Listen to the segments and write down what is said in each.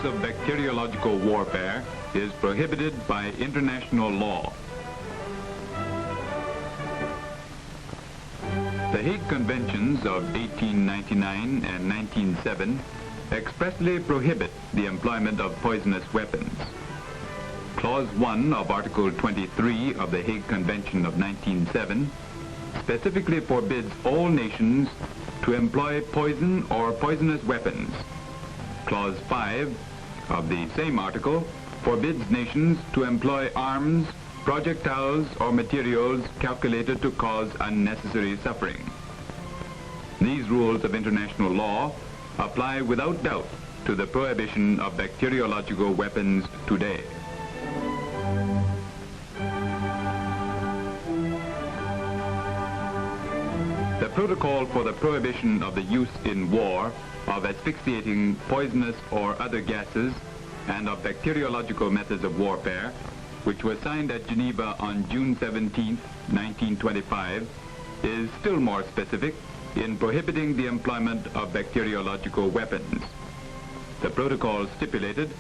use of bacteriological warfare is prohibited by international law. The Hague Conventions of 1899 and 1907 expressly prohibit the employment of poisonous weapons. Clause 1 of Article 23 of the Hague Convention of 1907 specifically forbids all nations to employ poison or poisonous weapons. Clause 5 of the same article forbids nations to employ arms, projectiles, or materials calculated to cause unnecessary suffering. These rules of international law apply without doubt to the prohibition of bacteriological weapons today. The protocol for the prohibition of the use in war of asphyxiating poisonous or other gases and of bacteriological methods of warfare, which was signed at Geneva on June 17, 1925, is still more specific in prohibiting the employment of bacteriological weapons. The protocol stipulated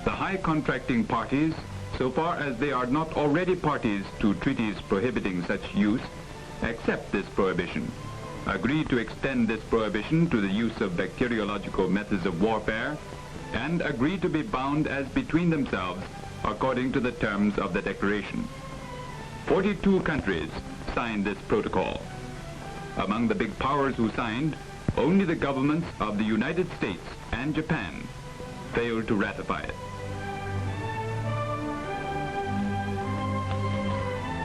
the high contracting parties, so far as they are not already parties to treaties prohibiting such use, accept this prohibition, agree to extend this prohibition to the use of bacteriological methods of warfare, and agree to be bound as between themselves according to the terms of the declaration. 42 countries signed this protocol. Among the big powers who signed, only the governments of the United States and Japan failed to ratify it.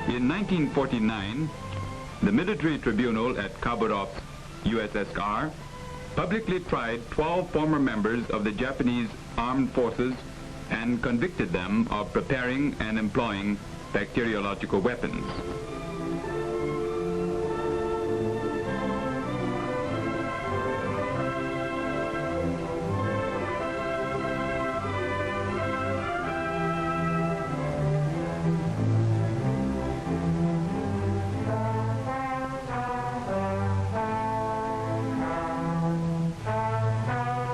In 1949, the military tribunal at Khabarovsk, USSR, publicly tried 12 former members of the Japanese armed forces and convicted them of preparing and employing bacteriological weapons.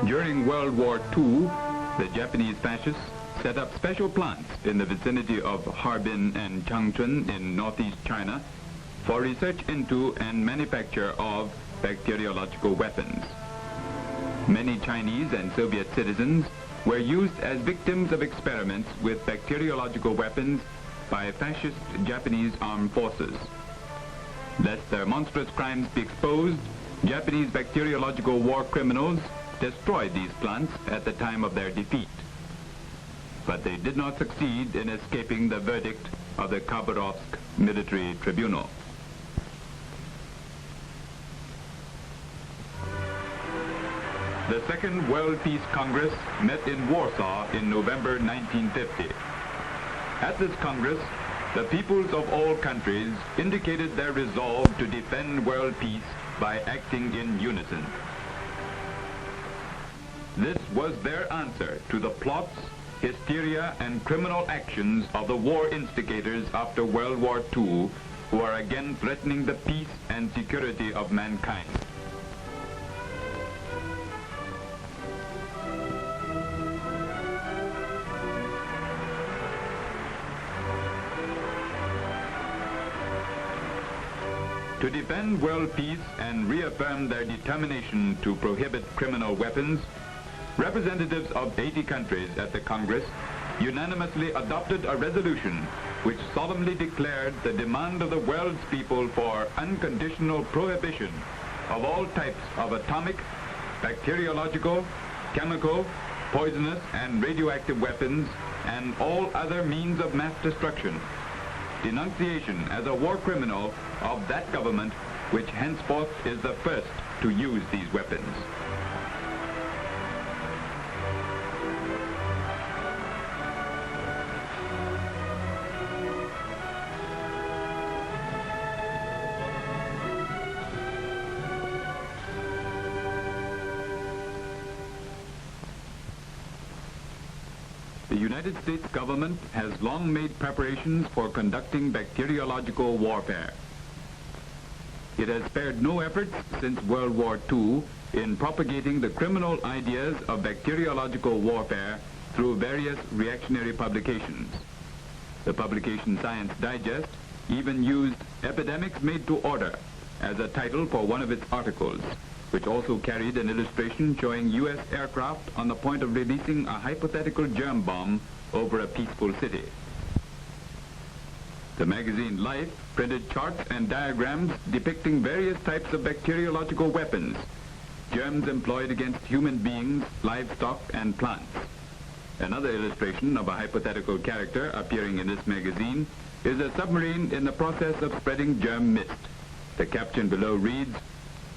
During World War II, the Japanese fascists set up special plants in the vicinity of Harbin and Changchun in northeast China for research into and manufacture of bacteriological weapons. Many Chinese and Soviet citizens were used as victims of experiments with bacteriological weapons by fascist Japanese armed forces. Lest their monstrous crimes be exposed, Japanese bacteriological war criminals destroyed these plants at the time of their defeat. But they did not succeed in escaping the verdict of the Khabarovsk military tribunal. The Second World Peace Congress met in Warsaw in November 1950. At this Congress, the peoples of all countries indicated their resolve to defend world peace by acting in unison. This was their answer to the plots, hysteria, and criminal actions of the war instigators after World War II, who are again threatening the peace and security of mankind. To defend world peace and reaffirm their determination to prohibit criminal weapons, representatives of 80 countries at the Congress unanimously adopted a resolution which solemnly declared the demand of the world's people for unconditional prohibition of all types of atomic, bacteriological, chemical, poisonous, and radioactive weapons and all other means of mass destruction. Denunciation as a war criminal of that government which henceforth is the first to use these weapons. The United States government has long made preparations for conducting bacteriological warfare. it has spared no efforts since World War II in propagating the criminal ideas of bacteriological warfare through various reactionary publications. The publication Science Digest even used Epidemics Made to Order as a title for one of its articles, which also carried an illustration showing U.S. aircraft on the point of releasing a hypothetical germ bomb over a peaceful city. The magazine Life printed charts and diagrams depicting various types of bacteriological weapons, germs employed against human beings, livestock, and plants. Another illustration of a hypothetical character appearing in this magazine is a submarine in the process of spreading germ mist. The caption below reads,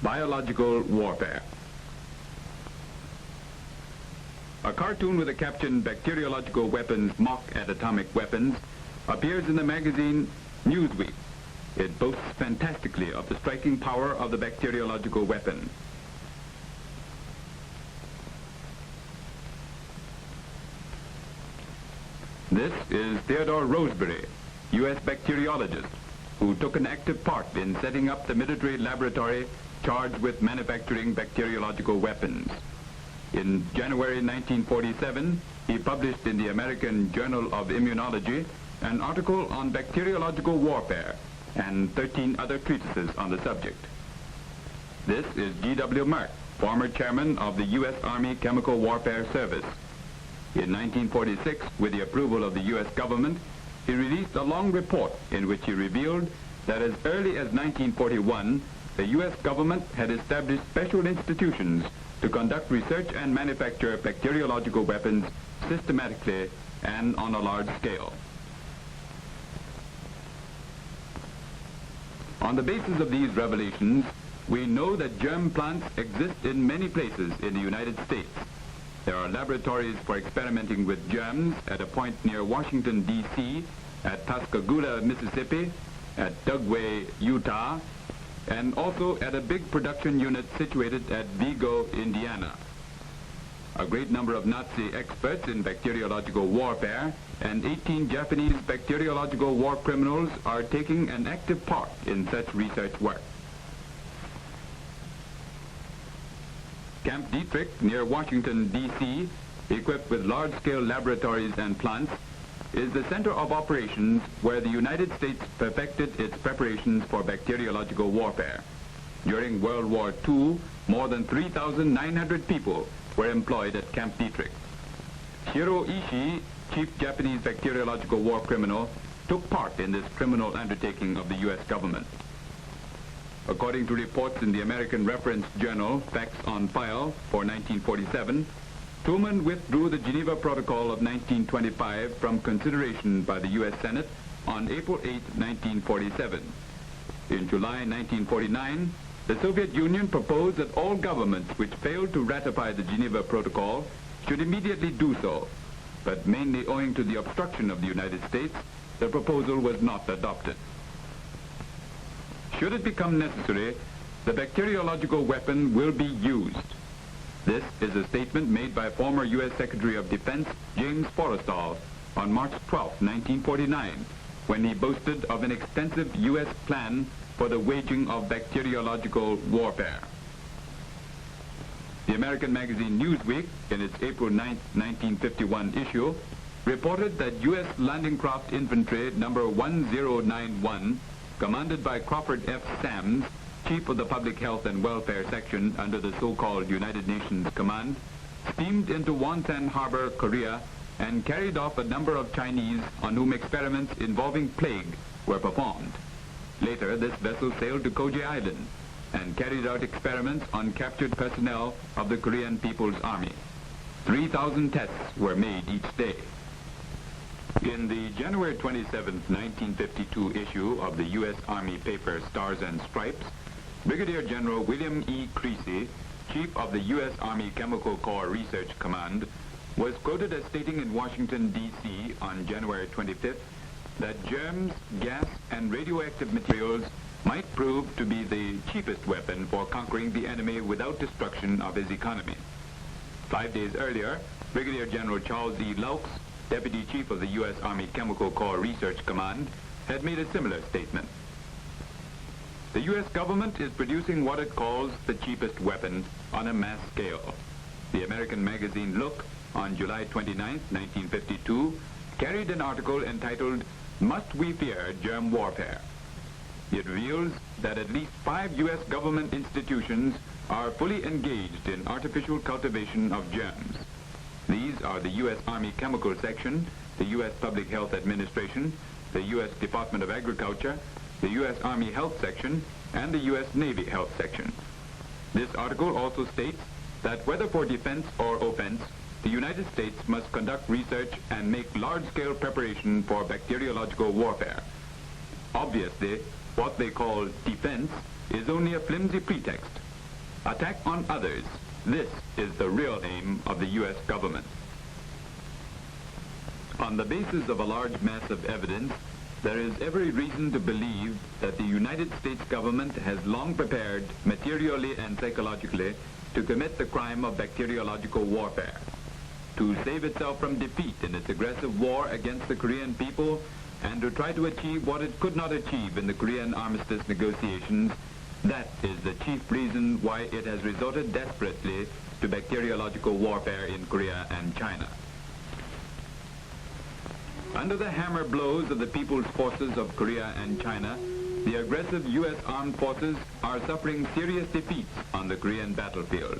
Biological Warfare. A cartoon with the caption Bacteriological Weapons Mock at Atomic Weapons appears in the magazine Newsweek. It boasts fantastically of the striking power of the bacteriological weapon. This is Theodore Roseberry, U.S. bacteriologist, who took an active part in setting up the military laboratory charged with manufacturing bacteriological weapons. In January 1947, he published in the American Journal of Immunology an article on bacteriological warfare and 13 other treatises on the subject. This is G.W. Mark, former chairman of the U.S. Army Chemical Warfare Service. In 1946, with the approval of the U.S. government, he released a long report in which he revealed that as early as 1941, the U.S. government had established special institutions to conduct research and manufacture bacteriological weapons systematically and on a large scale. On the basis of these revelations, we know that germ plants exist in many places in the United States. There are laboratories for experimenting with germs at a point near Washington, D.C., at Pascagoula, Mississippi, at Dugway, Utah, and also at a big production unit situated at Vigo, Indiana. A great number of Nazi experts in bacteriological warfare and 18 Japanese bacteriological war criminals are taking an active part in such research work. Camp Detrick near Washington, D.C., equipped with large-scale laboratories and plants, is the center of operations where the United States perfected its preparations for bacteriological warfare. During World War II, more than 3,900 people were employed at Camp Detrick. Shiro Ishii, chief Japanese bacteriological war criminal, took part in this criminal undertaking of the U.S. government. According to reports in the American Reference Journal, Facts on File for 1947, Truman withdrew the Geneva Protocol of 1925 from consideration by the U.S. Senate on April 8, 1947. In July 1949, the Soviet Union proposed that all governments which failed to ratify the Geneva Protocol should immediately do so, but mainly owing to the obstruction of the United States, the proposal was not adopted. Should it become necessary, the bacteriological weapon will be used. This is a statement made by former U.S. Secretary of Defense James Forrestal on March 12, 1949, when he boasted of an extensive U.S. plan for the waging of bacteriological warfare. The American magazine Newsweek, in its April 9, 1951 issue, reported that U.S. Landing Craft Infantry number 1091, commanded by Crawford F. Sams, Chief of the Public Health and Welfare Section under the so-called United Nations Command, steamed into Wonsan Harbor, Korea, and carried off a number of Chinese on whom experiments involving plague were performed. Later, this vessel sailed to Koji Island and carried out experiments on captured personnel of the Korean People's Army. 3,000 tests were made each day. In the January 27, 1952 issue of the U.S. Army paper Stars and Stripes, Brigadier General William E. Creasy, Chief of the U.S. Army Chemical Corps Research Command, was quoted as stating in Washington, D.C. on January 25th that germs, gas, and radioactive materials might prove to be the cheapest weapon for conquering the enemy without destruction of his economy. 5 days earlier, Brigadier General Charles E. Laux, Deputy Chief of the U.S. Army Chemical Corps Research Command, had made a similar statement. The U.S. government is producing what it calls the cheapest weapon on a mass scale. The American magazine Look, on July 29, 1952, carried an article entitled, "Must We Fear Germ Warfare?" It reveals that at least 5 U.S. government institutions are fully engaged in artificial cultivation of germs. These are the U.S. Army Chemical Section, the U.S. Public Health Administration, the U.S. Department of Agriculture, the U.S. Army Health Section, and the U.S. Navy Health Section. This article also states that whether for defense or offense, the United States must conduct research and make large-scale preparation for bacteriological warfare. Obviously, what they call defense is only a flimsy pretext. Attack on others, this is the real aim of the U.S. government. On the basis of a large mass of evidence, there is every reason to believe that the United States government has long prepared, materially and psychologically, to commit the crime of bacteriological warfare. To save itself from defeat in its aggressive war against the Korean people, and to try to achieve what it could not achieve in the Korean armistice negotiations, that is the chief reason why it has resorted desperately to bacteriological warfare in Korea and China. Under the hammer blows of the People's Forces of Korea and China, the aggressive U.S. armed forces are suffering serious defeats on the Korean battlefield.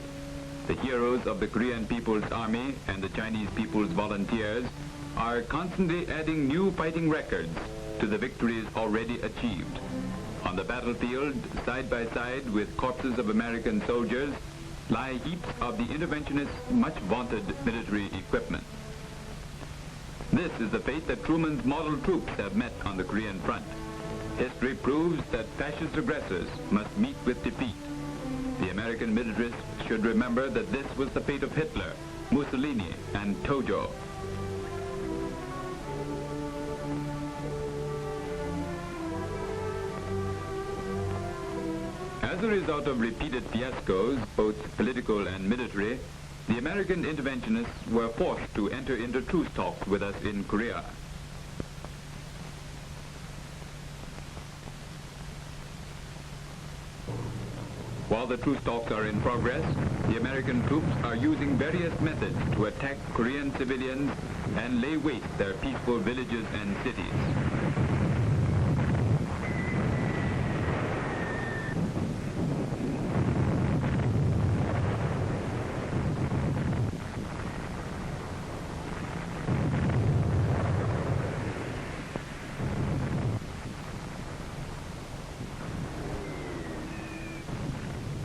The heroes of the Korean People's Army and the Chinese People's Volunteers are constantly adding new fighting records to the victories already achieved. On the battlefield, side by side with corpses of American soldiers, lie heaps of the interventionists' much vaunted military equipment. This is the fate that Truman's model troops have met on the Korean front. History proves that fascist aggressors must meet with defeat. The American militarists should remember that this was the fate of Hitler, Mussolini, and Tojo. As a result of repeated fiascos, both political and military, the American interventionists were forced to enter into truce talks with us in Korea. While the truce talks are in progress, the American troops are using various methods to attack Korean civilians and lay waste their peaceful villages and cities.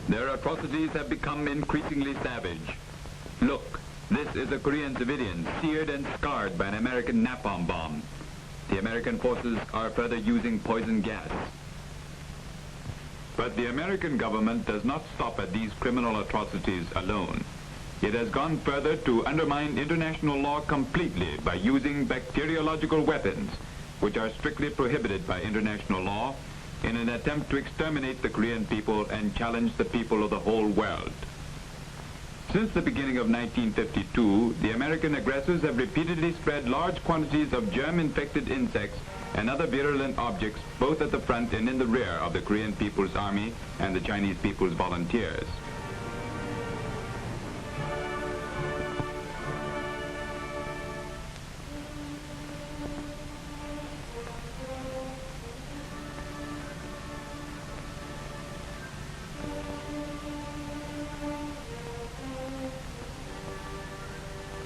Their atrocities have become increasingly savage. Look, this is a Korean civilian seared and scarred by an American napalm bomb. The American forces are further using poison gas. But the American government does not stop at these criminal atrocities alone. It has gone further to undermine international law completely by using bacteriological weapons, which are strictly prohibited by international law, in an attempt to exterminate the Korean people and challenge the people of the whole world. Since the beginning of 1952, the American aggressors have repeatedly spread large quantities of germ-infected insects and other virulent objects both at the front and in the rear of the Korean People's Army and the Chinese People's Volunteers.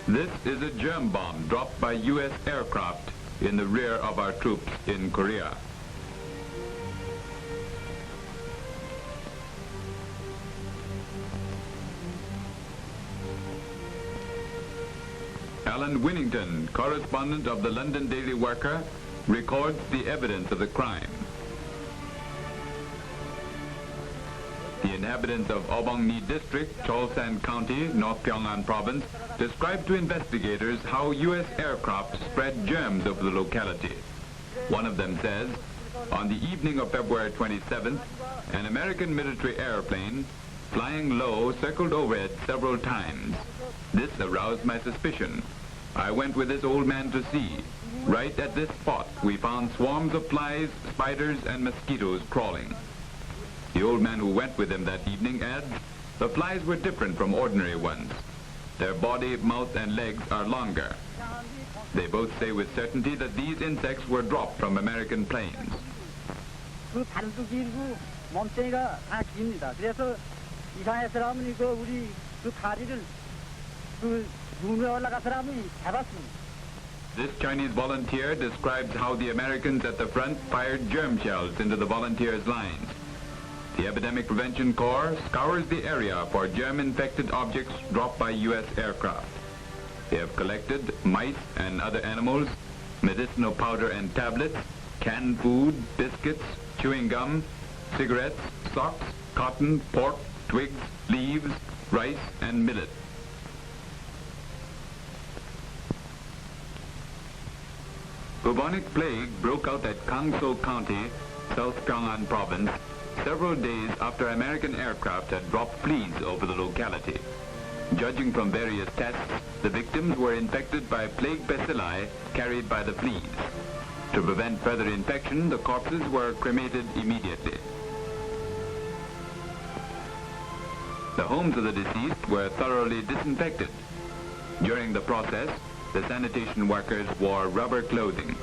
This is a germ bomb dropped by U.S. aircraft in the rear of our troops in Korea. Alan Winnington, correspondent of the London Daily Worker, records the evidence of the crime. The inhabitants of Obongni District, Cholsan County, North Pyongan Province, described to investigators how U.S. aircraft spread germs over the locality. One of them says, on the evening of February 27th, an American military airplane, flying low, circled overhead several times. This aroused my suspicion. I went with this old man to see. Right at this spot, we found swarms of flies, spiders, and mosquitoes crawling. The old man who went with him that evening adds, "The flies were different from ordinary ones. Their body, mouth, and legs are longer." They both say with certainty that these insects were dropped from American planes. 그 발도 길고 몸뚱이가 다 깁니다. 그래서 이상한 사람은 이거 우리 그 다리를 그 눈에 올라간 사람이 잡았습니다. This Chinese volunteer describes how the Americans at the front fired germ shells into the volunteers' lines. The Epidemic Prevention Corps scours the area for germ-infected objects dropped by U.S. aircraft. They have collected mice and other animals, medicinal powder and tablets, canned food, biscuits, chewing gum, cigarettes, socks, cotton, pork, twigs, leaves, rice, and millet. Bubonic plague broke out at Kangso County, South Chang'an Province, several days after American aircraft had dropped fleas over the locality. Judging from various tests, the victims were infected by plague bacilli carried by the fleas. To prevent further infection, the corpses were cremated immediately. The homes of the deceased were thoroughly disinfected. During the process, the sanitation workers wore rubber clothing.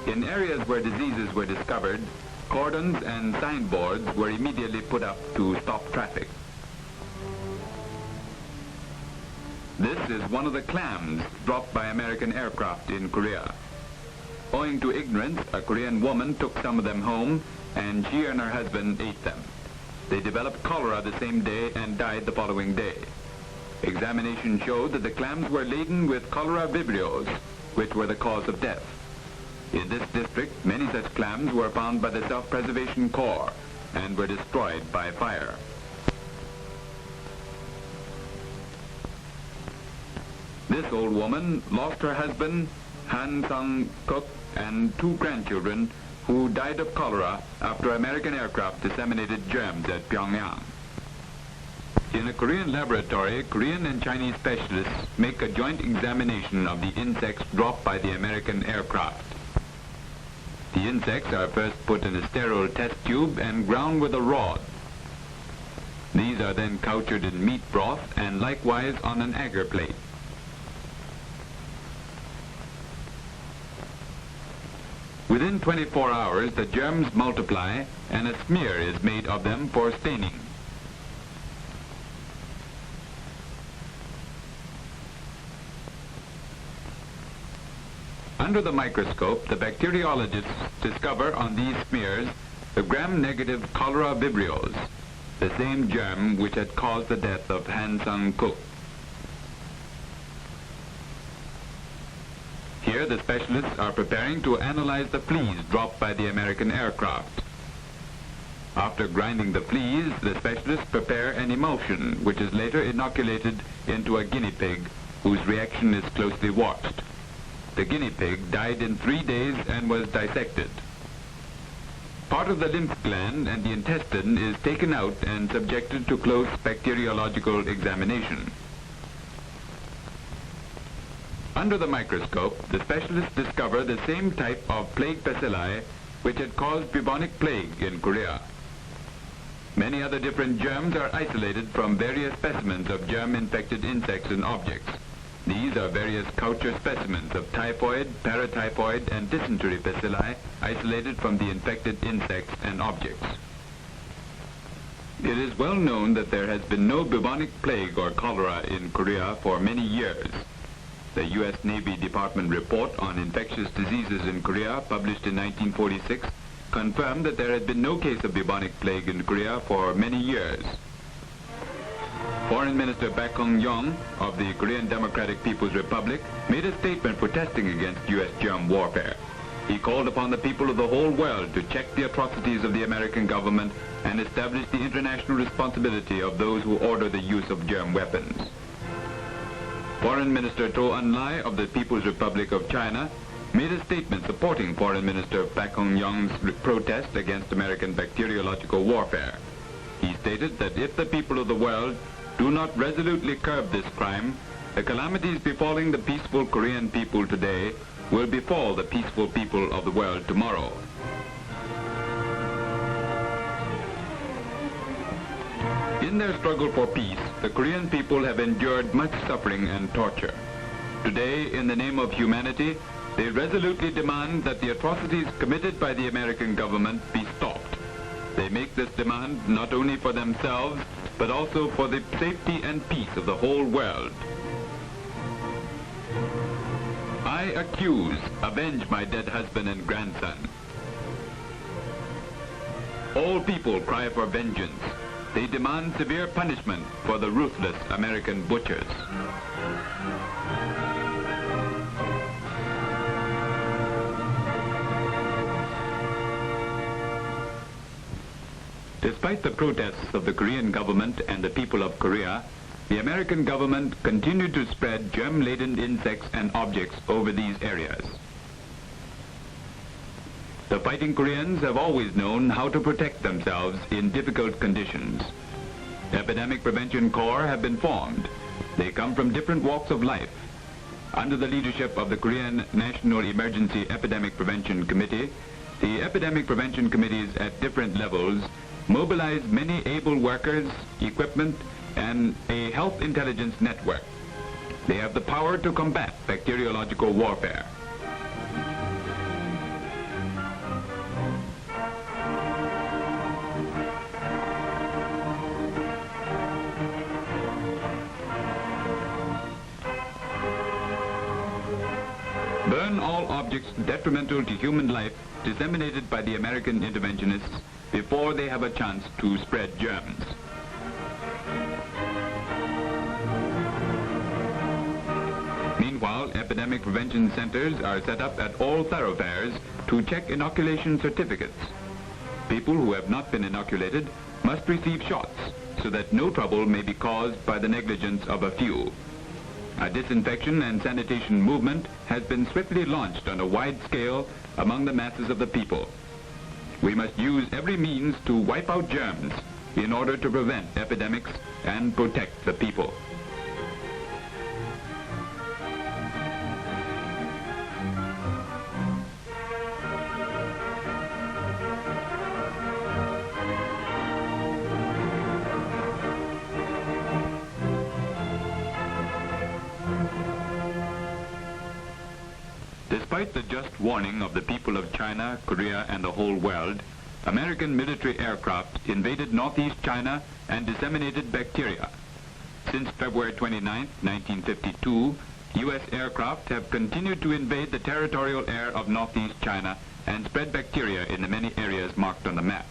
In areas where diseases were discovered, cordons and signboards were immediately put up to stop traffic. This is one of the clams dropped by American aircraft in Korea. Owing to ignorance, a Korean woman took some of them home, and she and her husband ate them. They developed cholera the same day and died the following day. Examination showed that the clams were laden with cholera vibrios, which were the cause of death. In this district, many such clams were found by the Self-Preservation Corps and were destroyed by fire. This old woman lost her husband, Han Sang-kuk, and 2 grandchildren who died of cholera after American aircraft disseminated germs at Pyongyang. In a Korean laboratory, Korean and Chinese specialists make a joint examination of the insects dropped by the American aircraft. The insects are first put in a sterile test tube and ground with a rod. These are then cultured in meat broth and likewise on an agar plate. Within 24 hours, the germs multiply and a smear is made of them for staining. Under the microscope, the bacteriologists discover on these smears the gram-negative cholera vibrios, the same germ which had caused the death of Han Sang-kuk. Here, the specialists are preparing to analyze the fleas dropped by the American aircraft. After grinding the fleas, the specialists prepare an emulsion, which is later inoculated into a guinea pig, whose reaction is closely watched. The guinea pig died in 3 days and was dissected. Part of the lymph gland and the intestine is taken out and subjected to close bacteriological examination. Under the microscope, the specialists discover the same type of plague bacilli which had caused bubonic plague in Korea. Many other different germs are isolated from various specimens of germ-infected insects and objects. These are various culture specimens of typhoid, paratyphoid, and dysentery bacilli isolated from the infected insects and objects. It is well known that there has been no bubonic plague or cholera in Korea for many years. The U.S. Navy Department report on infectious diseases in Korea, published in 1946, confirmed that there had been no case of bubonic plague in Korea for many years. Foreign Minister Baek Hong-yong of the Korean Democratic People's Republic made a statement protesting against U.S. germ warfare. He called upon the people of the whole world to check the atrocities of the American government and establish the international responsibility of those who order the use of germ weapons. Foreign Minister To Enlai of the People's Republic of China made a statement supporting Foreign Minister Baek Hong-yong's protest against American bacteriological warfare. He stated that if the people of the world do not resolutely curb this crime, the calamities befalling the peaceful Korean people today will befall the peaceful people of the world tomorrow. In their struggle for peace, the Korean people have endured much suffering and torture. Today, in the name of humanity, they resolutely demand that the atrocities committed by the American government be stopped. They make this demand not only for themselves, but also for the safety and peace of the whole world. I accuse, avenge my dead husband and grandson. All people cry for vengeance. They demand severe punishment for the ruthless American butchers. Despite the protests of the Korean government and the people of Korea, the American government continued to spread germ-laden insects and objects over these areas. The fighting Koreans have always known how to protect themselves in difficult conditions. Epidemic Prevention Corps have been formed. They come from different walks of life. Under the leadership of the Korean National Emergency Epidemic Prevention Committee, the epidemic prevention committees at different levels mobilize many able workers, equipment, and a health intelligence network. They have the power to combat bacteriological warfare. Burn all objects detrimental to human life disseminated by the American interventionists before they have a chance to spread germs. Meanwhile, epidemic prevention centers are set up at all thoroughfares to check inoculation certificates. People who have not been inoculated must receive shots so that no trouble may be caused by the negligence of a few. A disinfection and sanitation movement has been swiftly launched on a wide scale among the masses of the people. We must use every means to wipe out germs in order to prevent epidemics and protect the people. Despite the just warning of the people of China, Korea, and the whole world, American military aircraft invaded northeast China and disseminated bacteria. Since February 29, 1952, U.S. aircraft have continued to invade the territorial air of northeast China and spread bacteria in the many areas marked on the map.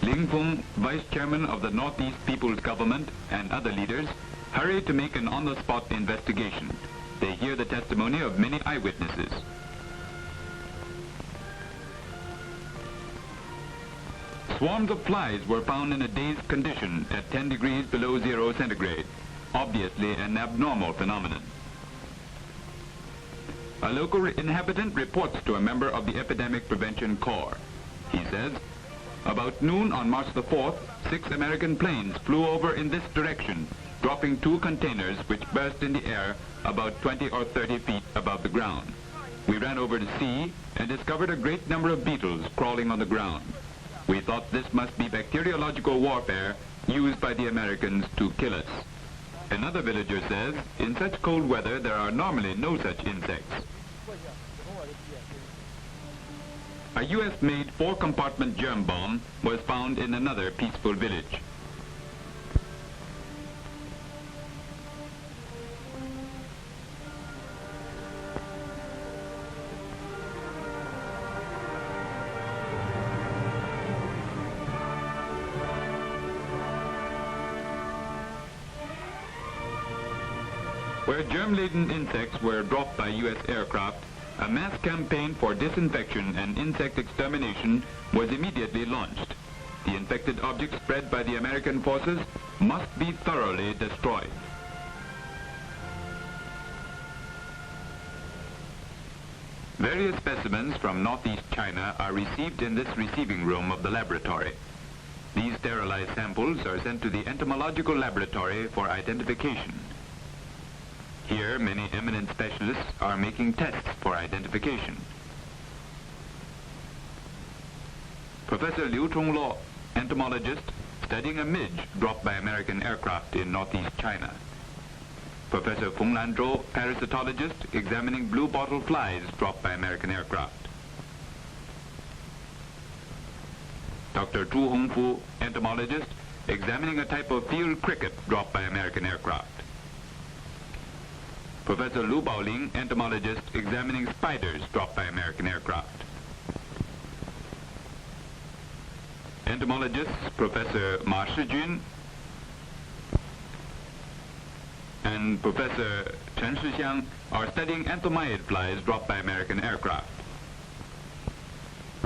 Ling Fung, Vice Chairman of the Northeast People's Government, and other leaders hurry to make an on-the-spot investigation. They hear the testimony of many eyewitnesses. Swarms of flies were found in a dazed condition at 10 degrees below 0 centigrade, obviously an abnormal phenomenon. A local inhabitant reports to a member of the Epidemic Prevention Corps. He says, about noon on March the 4th, 6 American planes flew over in this direction, dropping 2 containers which burst in the air about 20 or 30 feet above the ground. We ran over to see and discovered a great number of beetles crawling on the ground. We thought this must be bacteriological warfare used by the Americans to kill us. Another villager says, in such cold weather there are normally no such insects. A U.S.-made 4-compartment germ bomb was found in another peaceful village. Where germ-laden insects were dropped by U.S. aircraft, a mass campaign for disinfection and insect extermination was immediately launched. the infected object spread by the American forces must be thoroughly destroyed. Various specimens from northeast China are received in this receiving room of the laboratory. These sterilized samples are sent to the entomological laboratory for identification. Here, many eminent specialists are making tests for identification. Professor Liu Chongluo, entomologist, studying a midge dropped by American aircraft in northeast China. Professor Feng Lanzhou, parasitologist, examining blue bottle flies dropped by American aircraft. Dr. Zhu Hongfu, entomologist, examining a type of field cricket dropped by American aircraft. Professor Lu Baoling, entomologist, examining spiders dropped by American aircraft. Entomologists Professor Ma Shijun and Professor Chen Shixiang are studying entomyid flies dropped by American aircraft.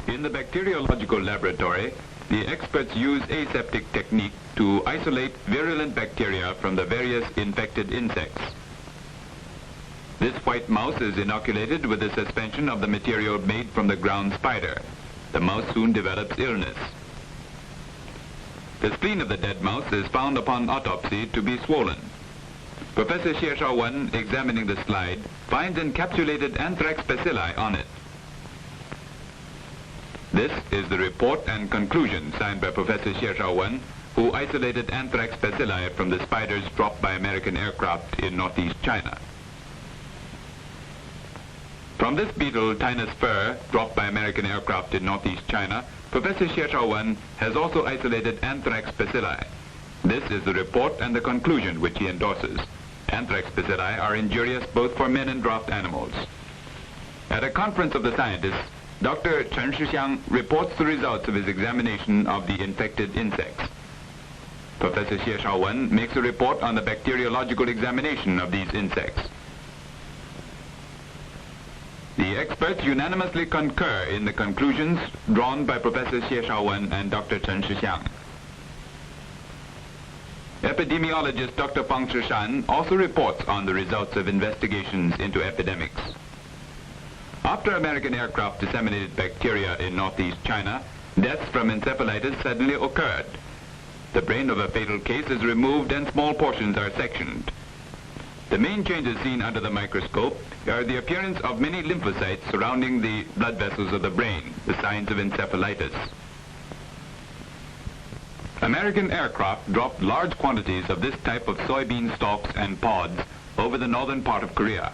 In the bacteriological laboratory, the experts use aseptic technique to isolate virulent bacteria from the various infected insects. This white mouse is inoculated with a suspension of the material made from the ground spider. The mouse soon develops illness. The spleen of the dead mouse is found upon autopsy to be swollen. Professor Xie Shaowen, examining the slide, finds encapsulated anthrax bacilli on it. This is the report and conclusion signed by Professor Xie Shaowen, who isolated anthrax bacilli from the spiders dropped by American aircraft in northeast China. From this beetle, Tinus fur, dropped by American aircraft in northeast China, Professor Xie Shaowen has also isolated anthrax bacilli. This is the report and the conclusion which he endorses. Anthrax bacilli are injurious both for men and draft animals. At a conference of the scientists, Dr. Chen Shixiang reports the results of his examination of the infected insects. Professor Xie Shaowen makes a report on the bacteriological examination of these insects. The experts unanimously concur in the conclusions drawn by Professor Xie Shaowen and Dr. Chen Shixiang. Epidemiologist Dr. Fang Zhishan also reports on the results of investigations into epidemics. After American aircraft disseminated bacteria in northeast China, deaths from encephalitis suddenly occurred. The brain of a fatal case is removed and small portions are sectioned. The main changes seen under the microscope are the appearance of many lymphocytes surrounding the blood vessels of the brain, the signs of encephalitis. American aircraft dropped large quantities of this type of soybean stalks and pods over the northern part of Korea.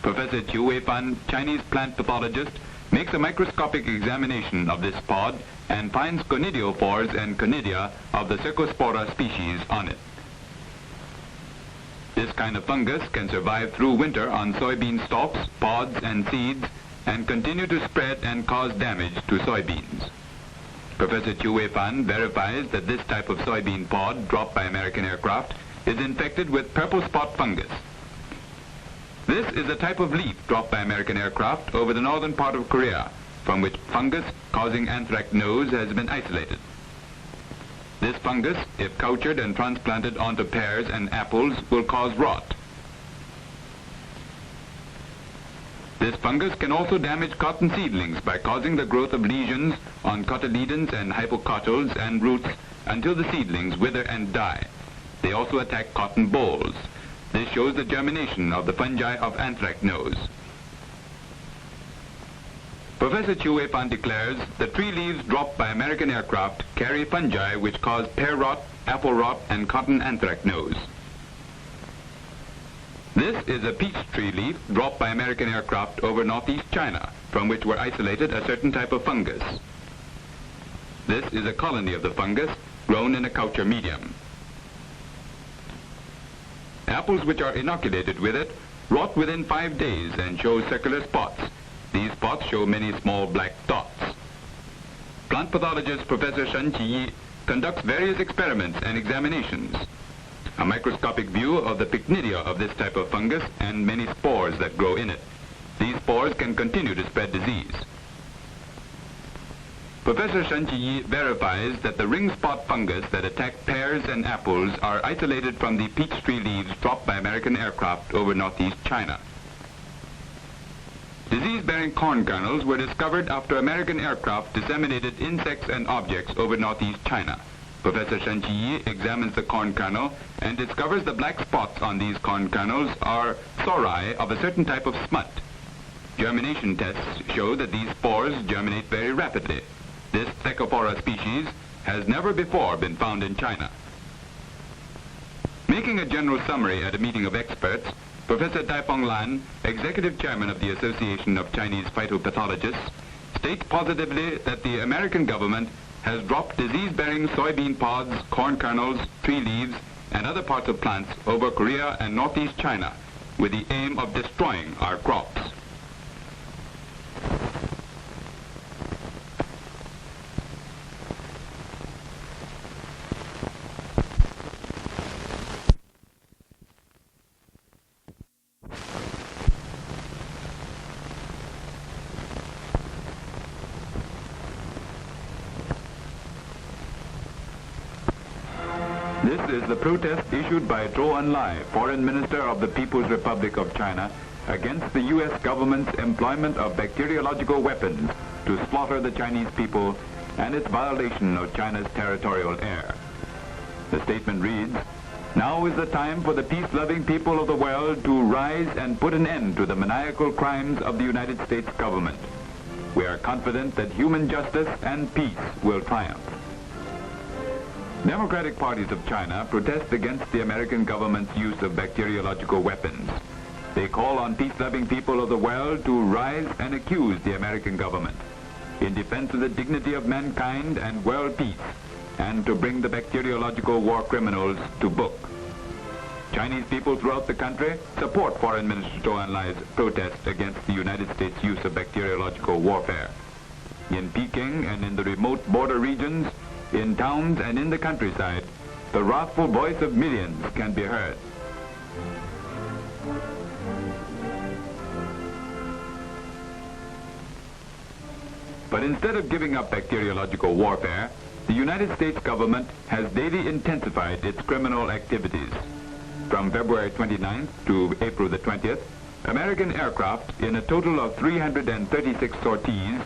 Professor Chiu Wei-fan, Chinese plant pathologist, makes a microscopic examination of this pod and finds conidiophores and conidia of the Cercospora species on it. This kind of fungus can survive through winter on soybean stalks, pods, and seeds and continue to spread and cause damage to soybeans. Professor Chiu Wei-fan verifies that this type of soybean pod dropped by American aircraft is infected with purple spot fungus. This is a type of leaf dropped by American aircraft over the northern part of Korea, from which fungus causing anthracnose has been isolated. This fungus, if cultured and transplanted onto pears and apples, will cause rot. This fungus can also damage cotton seedlings by causing the growth of lesions on cotyledons and hypocotyls and roots until the seedlings wither and die. They also attack cotton bolls. This shows the germination of the fungi of anthracnose. Professor Chiu Wei-fan declares the tree leaves dropped by American aircraft carry fungi which cause pear rot, apple rot, and cotton anthracnose. This is a peach tree leaf dropped by American aircraft over northeast China, from which were isolated a certain type of fungus. This is a colony of the fungus grown in a culture medium. Apples which are inoculated with it rot within 5 days and show circular spots. These spots show many small black dots. Plant pathologist Professor Shen Qiyi conducts various experiments and examinations. A microscopic view of the pycnidia of this type of fungus and many spores that grow in it. These spores can continue to spread disease. Professor Shen Qiyi verifies that the ring spot fungus that attack pears and apples are isolated from the peach tree leaves dropped by American aircraft over northeast China. Disease-bearing corn kernels were discovered after American aircraft disseminated insects and objects over northeast China. Professor Shen Qiyi examines the corn kernel and discovers the black spots on these corn kernels are sori of a certain type of smut. Germination tests show that these spores germinate very rapidly. This Thecophora species has never before been found in China. Making a general summary at a meeting of experts, Professor Daifeng Lan, Executive Chairman of the Association of Chinese Phytopathologists, states positively that the American government has dropped disease-bearing soybean pods, corn kernels, tree leaves, and other parts of plants over Korea and northeast China with the aim of destroying our crops. This is the protest issued by Zhou Enlai, Foreign Minister of the People's Republic of China, against the U.S. government's employment of bacteriological weapons to slaughter the Chinese people and its violation of China's territorial air. The statement reads, "Now is the time for the peace-loving people of the world to rise and put an end to the maniacal crimes of the United States government. We are confident that human justice and peace will triumph." Democratic parties of China protest against the American government's use of bacteriological weapons. They call on peace-loving people of the world to rise and accuse the American government in defense of the dignity of mankind and world peace, and to bring the bacteriological war criminals to book. Chinese people throughout the country support Foreign Minister Zhou Enlai's protest against the United States' use of bacteriological warfare. In Peking and in the remote border regions, in towns and in the countryside, the wrathful voice of millions can be heard. But instead of giving up bacteriological warfare, the United States government has daily intensified its criminal activities. From February 29th to April the 20th, American aircraft in a total of 336 sorties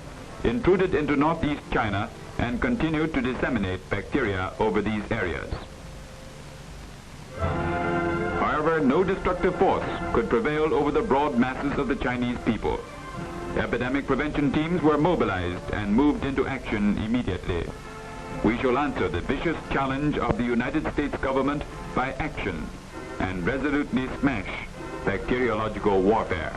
intruded into northeast China and continued to disseminate bacteria over these areas. However, no destructive force could prevail over the broad masses of the Chinese people. Epidemic prevention teams were mobilized and moved into action immediately. We shall answer the vicious challenge of the United States government by action and resolutely smash bacteriological warfare.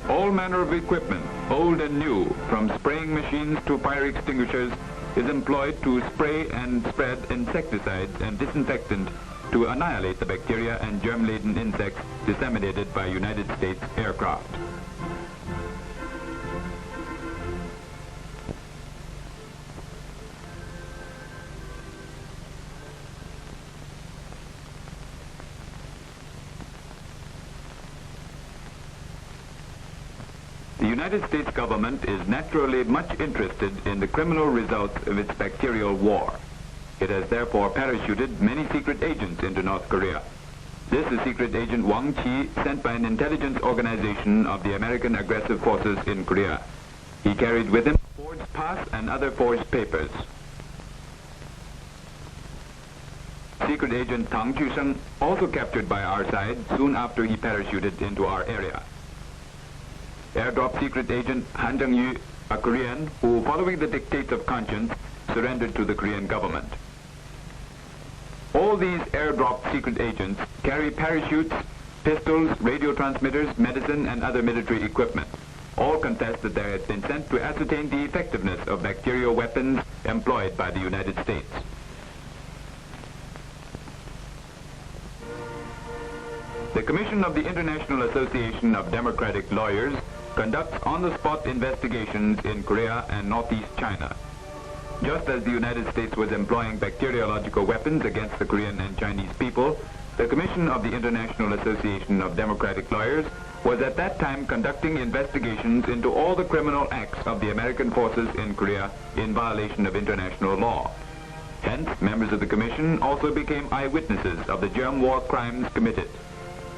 All manner of equipment, old and new, from spraying machines to fire extinguishers, is employed to spray and spread insecticides and disinfectant to annihilate the bacteria and germ-laden insects disseminated by United States aircraft. The United States government is naturally much interested in the criminal results of its bacterial war. It has therefore parachuted many secret agents into North Korea. This is Secret Agent Wang Chi, sent by an intelligence organization of the American aggressive forces in Korea. He carried with him a forged pass and other forged papers. Secret Agent Tang Chuseng, also captured by our side soon after he parachuted into our area. Airdrop Secret Agent Han Jung-yu, a Korean who, following the dictates of conscience, surrendered to the Korean government. All these airdrop secret agents carry parachutes, pistols, radio transmitters, medicine, and other military equipment. all contest that there has been sent to ascertain the effectiveness of bacterial weapons employed by the United States. The Commission of the International Association of Democratic Lawyers conducts on-the-spot investigations in Korea and Northeast China. Just as the United States was employing bacteriological weapons against the Korean and Chinese people, the Commission of the International Association of Democratic Lawyers was at that time conducting investigations into all the criminal acts of the American forces in Korea in violation of international law. Hence, members of the Commission also became eyewitnesses of the germ war crimes committed.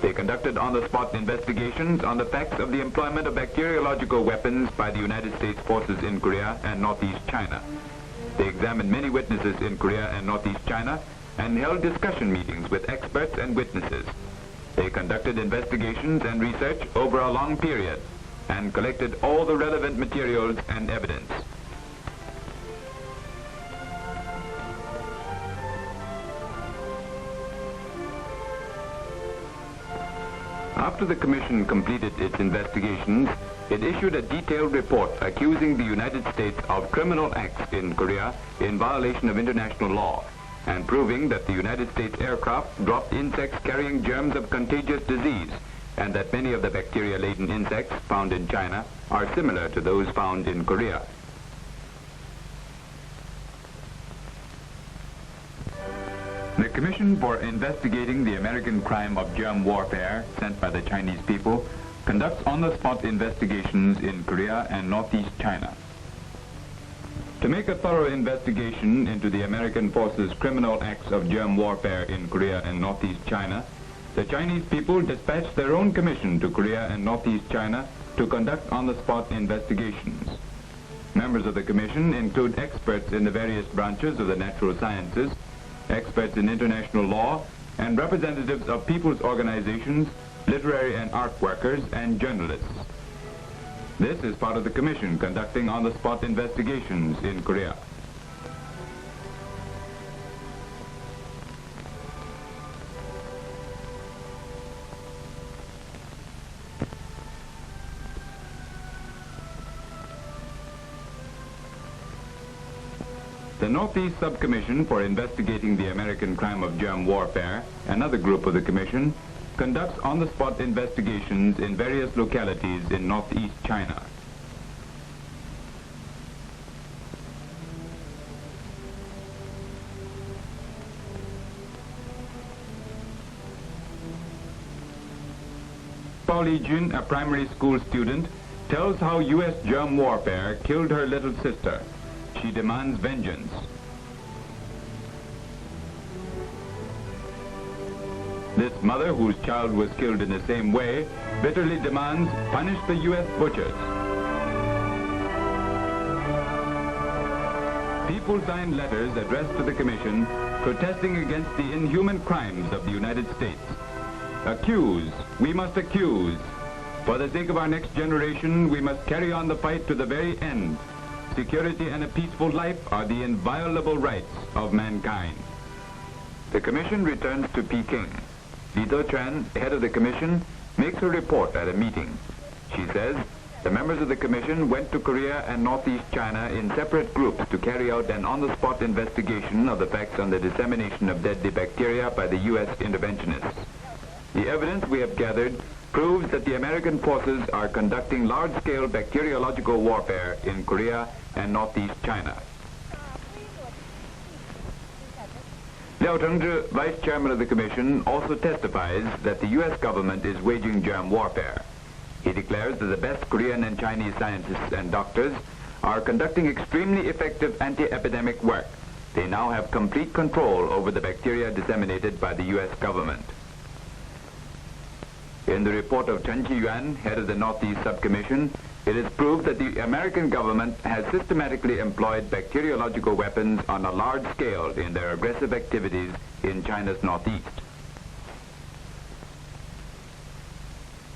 They conducted on-the-spot investigations on the facts of the employment of bacteriological weapons by the United States forces in Korea and Northeast China. They examined many witnesses in Korea and Northeast China and held discussion meetings with experts and witnesses. They conducted investigations and research over a long period and collected all the relevant materials and evidence. After the Commission completed its investigations, it issued a detailed report accusing the United States of criminal acts in Korea in violation of international law and proving that the United States aircraft dropped insects carrying germs of contagious disease and that many of the bacteria-laden insects found in China are similar to those found in Korea. The Commission for Investigating the American Crime of Germ Warfare, sent by the Chinese people, conducts on-the-spot investigations in Korea and Northeast China. To make a thorough investigation into the American forces' criminal acts of germ warfare in Korea and Northeast China, the Chinese people dispatched their own commission to Korea and Northeast China to conduct on-the-spot investigations. Members of the commission include experts in the various branches of the natural sciences, experts in international law, and representatives of people's organizations, literary and art workers, and journalists. This is part of the commission conducting on-the-spot investigations in Korea. The Northeast Subcommission for Investigating the American Crime of Germ Warfare, another group of the Commission, conducts on-the-spot investigations in various localities in Northeast China. Pao Li Jun, a primary school student, tells how U.S. germ warfare killed her little sister. She demands vengeance. This mother, whose child was killed in the same way, bitterly demands, punish the U.S. butchers. People signed letters addressed to the Commission protesting against the inhuman crimes of the United States. Accuse, we must accuse. For the sake of our next generation, we must carry on the fight to the very end. Security and a peaceful life are the inviolable rights of mankind. The Commission returns to Peking. Li Do-chuan, head of the Commission, makes a report at a meeting. She says, the members of the Commission went to Korea and Northeast China in separate groups to carry out an on-the-spot investigation of the facts on the dissemination of deadly bacteria by the U.S. interventionists. The evidence we have gathered proves that the American forces are conducting large-scale bacteriological warfare in Korea and Northeast China. Liao Tengzhi, Vice Chairman of the Commission, also testifies that the U.S. government is waging germ warfare. He declares that the best Korean and Chinese scientists and doctors are conducting extremely effective anti-epidemic work. They now have complete control over the bacteria disseminated by the U.S. government. In the report of Chen Qiyuan, head of the Northeast Subcommission, it is proved that the American government has systematically employed bacteriological weapons on a large scale in their aggressive activities in China's northeast.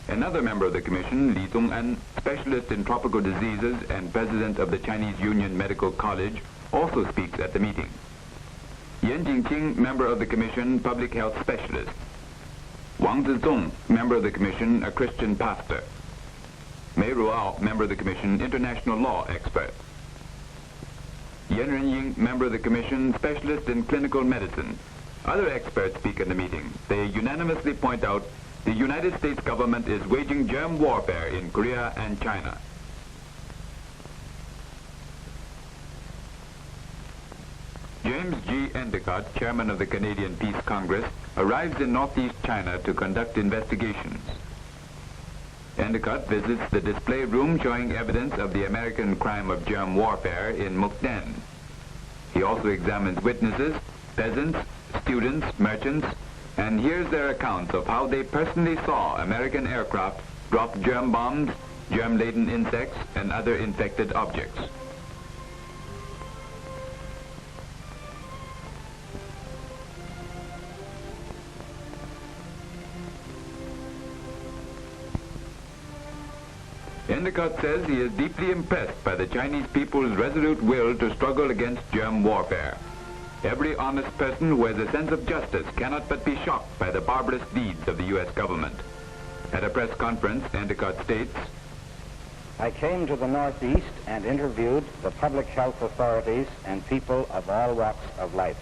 Another member of the Commission, Li Dong'an, specialist in tropical diseases and president of the Chinese Union Medical College, also speaks at the meeting. Yan Jingqing, member of the Commission, public health specialist. Wang Zizong, member of the Commission, a Christian pastor. Mei Ruao, member of the Commission, international law expert. Yen Renying, member of the Commission, specialist in clinical medicine. Other experts speak in the meeting. They unanimously point out the United States government is waging germ warfare in Korea and China. James G. Endicott, chairman of the Canadian Peace Congress, arrives in northeast China to conduct investigations. Endicott visits the display room showing evidence of the American crime of germ warfare in Mukden. He also examines witnesses, peasants, students, merchants, and hears their accounts of how they personally saw American aircraft drop germ bombs, germ-laden insects, and other infected objects. Endicott says he is deeply impressed by the Chinese people's resolute will to struggle against germ warfare. Every honest person who has a sense of justice cannot but be shocked by the barbarous deeds of the U.S. government. At a press conference, Endicott states, I came to the Northeast and interviewed the public health authorities and people of all walks of life.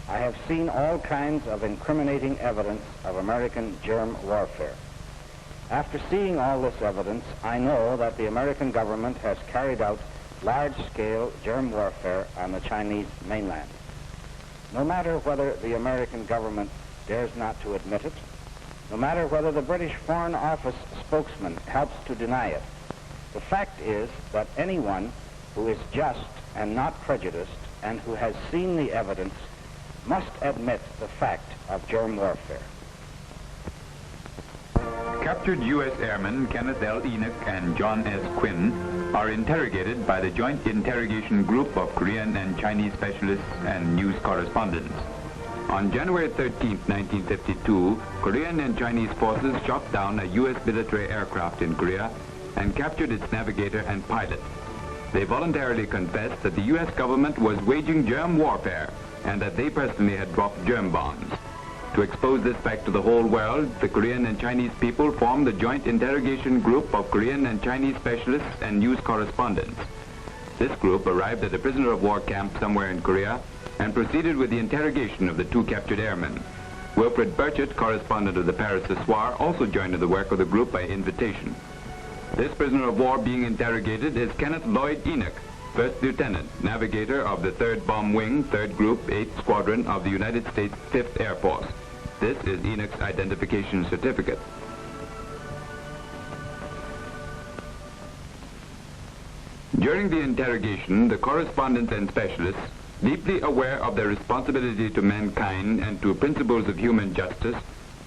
I have seen all kinds of incriminating evidence of American germ warfare. After seeing all this evidence, I know that the American government has carried out large-scale germ warfare on the Chinese mainland. No matter whether the American government dares not to admit it, no matter whether the British Foreign Office spokesman helps to deny it, the fact is that anyone who is just and not prejudiced and who has seen the evidence must admit the fact of germ warfare. Captured U.S. airmen Kenneth L. Enoch and John S. Quinn are interrogated by the Joint Interrogation Group of Korean and Chinese specialists and news correspondents. On January 13, 1952, Korean and Chinese forces shot down a U.S. military aircraft in Korea and captured its navigator and pilot. They voluntarily confessed that the U.S. government was waging germ warfare and that they personally had dropped germ bombs. To expose this fact to the whole world, the Korean and Chinese people formed the Joint Interrogation Group of Korean and Chinese specialists and news correspondents. This group arrived at a prisoner of war camp somewhere in Korea and proceeded with the interrogation of the two captured airmen. Wilfred Burchett, correspondent of the Paris Soir, also joined in the work of the group by invitation. This prisoner of war being interrogated is Kenneth Lloyd Enoch, First Lieutenant, Navigator of the 3rd Bomb Wing, 3rd Group, 8th Squadron of the United States 5th Air Force. This is Enoch's identification certificate. During the interrogation, the correspondents and specialists, deeply aware of their responsibility to mankind and to principles of human justice,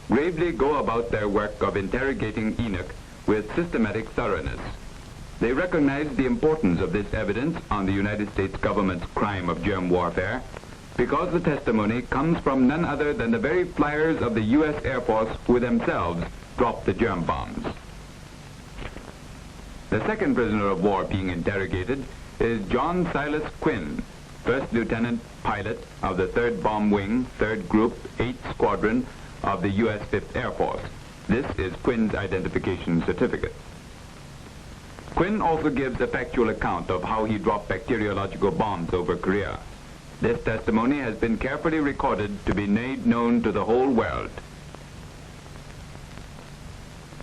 gravely go about their work of interrogating Enoch with systematic thoroughness. They recognize the importance of this evidence on the United States government's crime of germ warfare because the testimony comes from none other than the very flyers of the U.S. Air Force who themselves dropped the germ bombs. The second prisoner of war being interrogated is John Silas Quinn, First Lieutenant Pilot of the 3rd Bomb Wing, 3rd Group, 8th Squadron of the U.S. 5th Air Force. This is Quinn's identification certificate. Quinn also gives a factual account of how he dropped bacteriological bombs over Korea. This testimony has been carefully recorded to be made known to the whole world.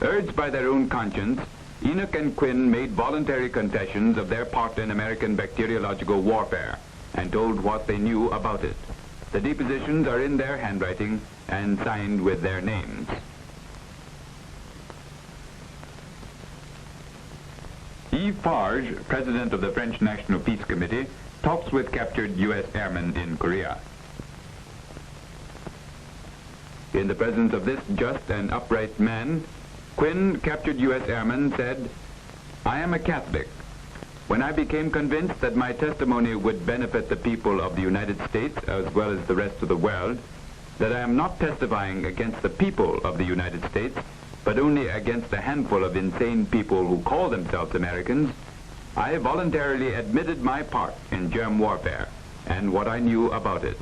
Urged by their own conscience, Enoch and Quinn made voluntary confessions of their part in American bacteriological warfare and told what they knew about it. The depositions are in their handwriting and signed with their names. Yves Farge, president of the French National Peace Committee, talks with captured U.S. airmen in Korea. In the presence of this just and upright man, Quinn, captured U.S. airman, said, I am a Catholic. When I became convinced that my testimony would benefit the people of the United States as well as the rest of the world, that I am not testifying against the people of the United States, but only against a handful of insane people who call themselves Americans, I voluntarily admitted my part in germ warfare and what I knew about it.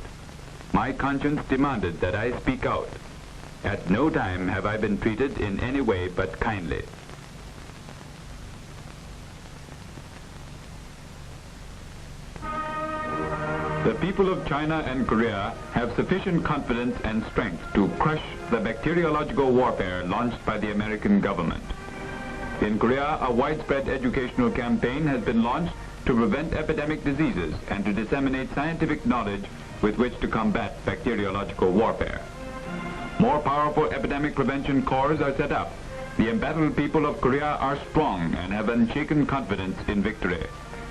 My conscience demanded that I speak out. At no time have I been treated in any way but kindly. The people of China and Korea have sufficient confidence and strength to crush the bacteriological warfare launched by the American government. In Korea, a widespread educational campaign has been launched to prevent epidemic diseases and to disseminate scientific knowledge with which to combat bacteriological warfare. More powerful epidemic prevention corps are set up. The embattled people of Korea are strong and have unshaken confidence in victory.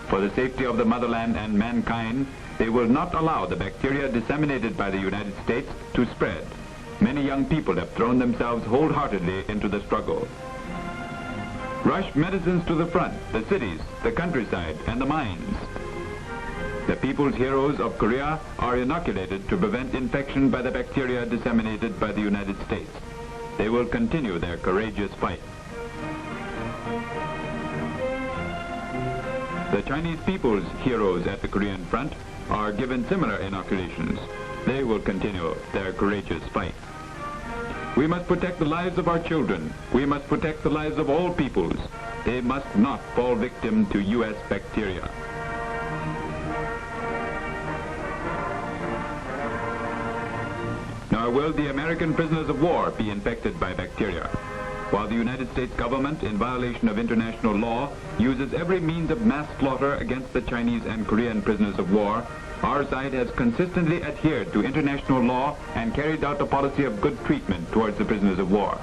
For the safety of the motherland and mankind, they will not allow the bacteria disseminated by the United States to spread. Many young people have thrown themselves wholeheartedly into the struggle. Rush medicines to the front, the cities, the countryside, and the mines. The people's heroes of Korea are inoculated to prevent infection by the bacteria disseminated by the United States. They will continue their courageous fight. The Chinese people's heroes at the Korean front are given similar inoculations. They will continue their courageous fight. We must protect the lives of our children. We must protect the lives of all peoples. They must not fall victim to U.S. bacteria. Nor will the American prisoners of war be infected by bacteria. While the United States government, in violation of international law, uses every means of mass slaughter against the Chinese and Korean prisoners of war, our side has consistently adhered to international law and carried out a policy of good treatment towards the prisoners of war.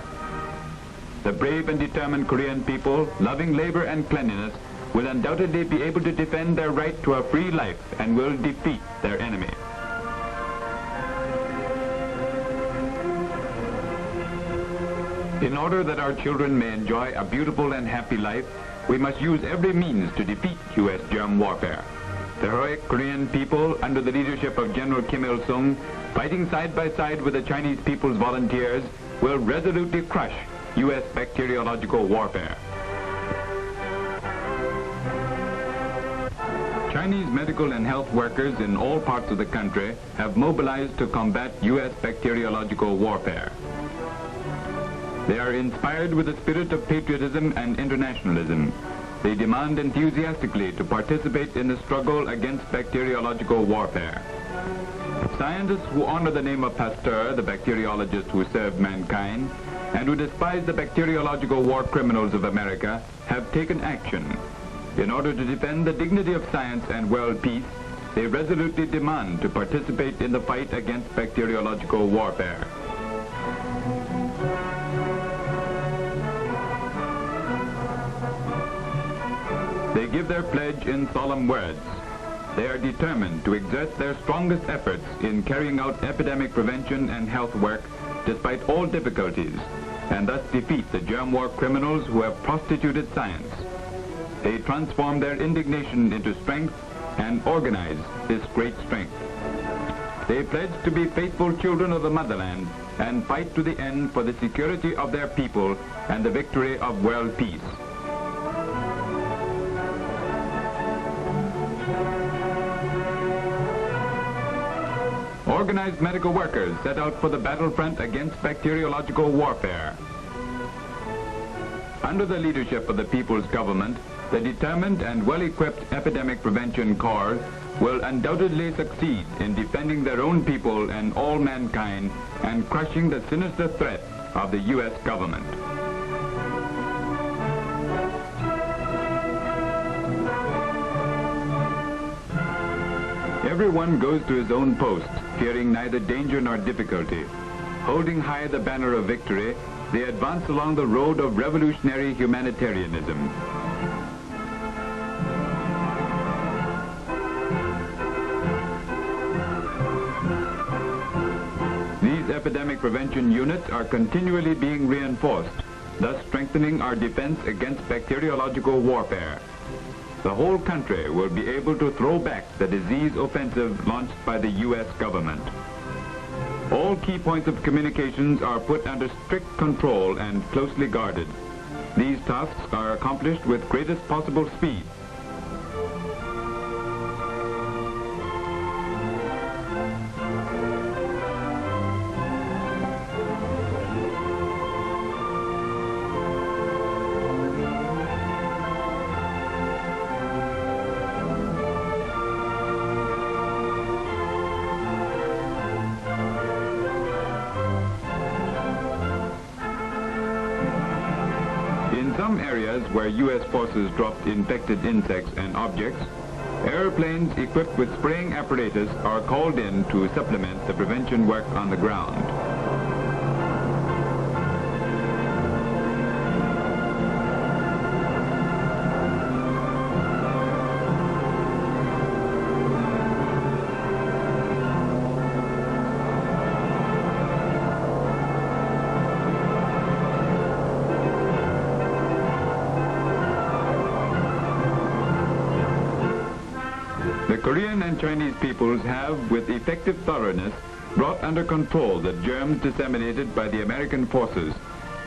The brave and determined Korean people, loving labor and cleanliness, will undoubtedly be able to defend their right to a free life and will defeat their enemy. In order that our children may enjoy a beautiful and happy life, we must use every means to defeat U.S. germ warfare. The heroic Korean people, under the leadership of General Kim Il-sung, fighting side by side with the Chinese people's volunteers, will resolutely crush U.S. bacteriological warfare. Chinese medical and health workers in all parts of the country have mobilized to combat U.S. bacteriological warfare. They are inspired with a spirit of patriotism and internationalism. They demand enthusiastically to participate in the struggle against bacteriological warfare. Scientists who honor the name of Pasteur, the bacteriologist who served mankind, and who despise the bacteriological war criminals of America, have taken action. In order to defend the dignity of science and world peace, they resolutely demand to participate in the fight against bacteriological warfare. They give their pledge in solemn words. They are determined to exert their strongest efforts in carrying out epidemic prevention and health work despite all difficulties, and thus defeat the germ war criminals who have prostituted science. They transform their indignation into strength and organize this great strength. They pledge to be faithful children of the motherland and fight to the end for the security of their people and the victory of world peace. Organized medical workers set out for the battlefront against bacteriological warfare. Under the leadership of the People's Government, the determined and well-equipped Epidemic Prevention Corps will undoubtedly succeed in defending their own people and all mankind and crushing the sinister threat of the U.S. government. Everyone goes to his own post, fearing neither danger nor difficulty. Holding high the banner of victory, they advance along the road of revolutionary humanitarianism. These epidemic prevention units are continually being reinforced, thus strengthening our defense against bacteriological warfare. The whole country will be able to throw back the disease offensive launched by the U.S. government. All key points of communications are put under strict control and closely guarded. These tasks are accomplished with greatest possible speed. some areas where U.S. forces dropped infected insects and objects, airplanes equipped with spraying apparatus are called in to supplement the prevention work on the ground. The Korean and Chinese peoples have, with effective thoroughness, brought under control the germs disseminated by the American forces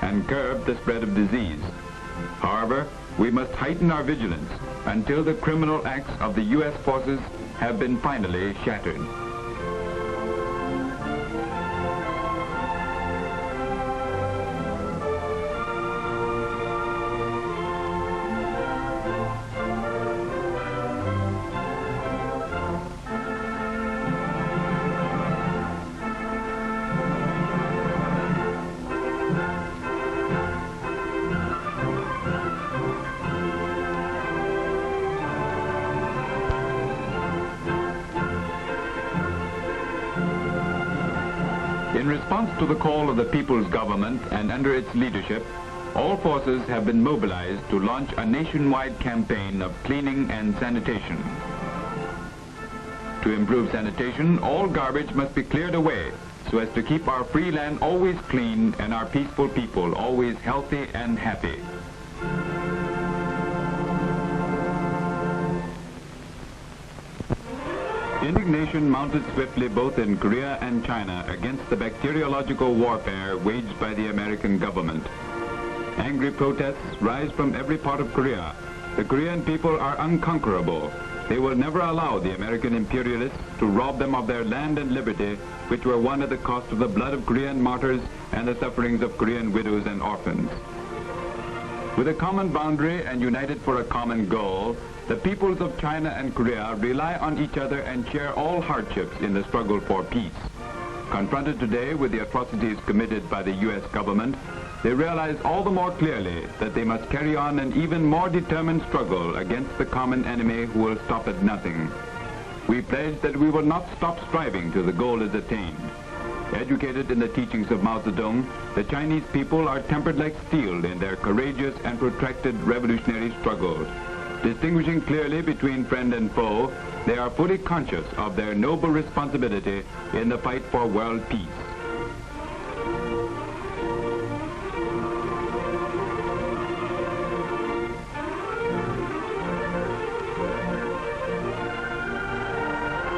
and curbed the spread of disease. However, we must heighten our vigilance until the criminal acts of the U.S. forces have been finally shattered. In response to the call of the people's government and under its leadership, all forces have been mobilized to launch a nationwide campaign of cleaning and sanitation. To improve sanitation, all garbage must be cleared away so as to keep our free land always clean and our peaceful people always healthy and happy. Indignation mounted swiftly both in Korea and China against the bacteriological warfare waged by the American government. Angry protests rise from every part of Korea. The Korean people are unconquerable. They will never allow the American imperialists to rob them of their land and liberty, which were won at the cost of the blood of Korean martyrs and the sufferings of Korean widows and orphans. With a common boundary and united for a common goal, the peoples of China and Korea rely on each other and share all hardships in the struggle for peace. Confronted today with the atrocities committed by the U.S. government, they realize all the more clearly that they must carry on an even more determined struggle against the common enemy who will stop at nothing. We pledge that we will not stop striving till the goal is attained. Educated in the teachings of Mao Zedong, the Chinese people are tempered like steel in their courageous and protracted revolutionary struggle. Distinguishing clearly between friend and foe, they are fully conscious of their noble responsibility in the fight for world peace.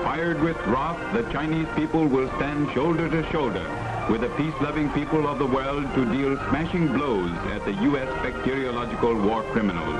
Fired with wrath, the Chinese people will stand shoulder to shoulder with the peace-loving people of the world to deal smashing blows at the U.S. bacteriological war criminals.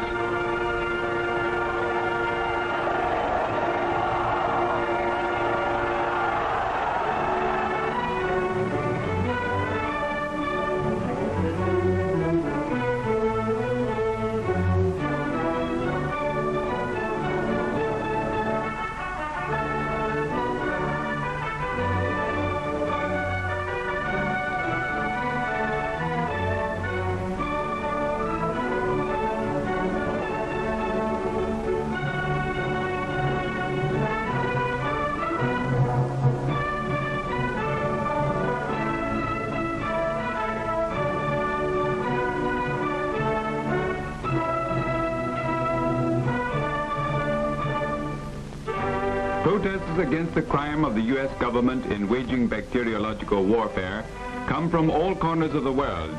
Protests against the crime of the U.S. government in waging bacteriological warfare come from all corners of the world.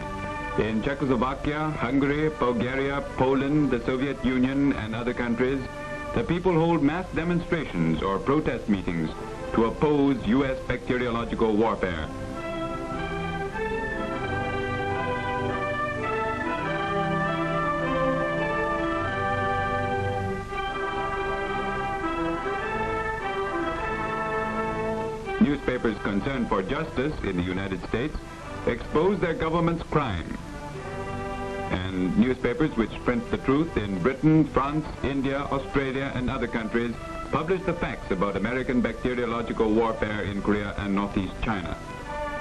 In Czechoslovakia, Hungary, Bulgaria, Poland, the Soviet Union, and other countries, the people hold mass demonstrations or protest meetings to oppose U.S. bacteriological warfare. Newspapers concerned for justice in the United States expose their government's crime. And newspapers which print the truth in Britain, France, India, Australia, and other countries publish the facts about American bacteriological warfare in Korea and Northeast China.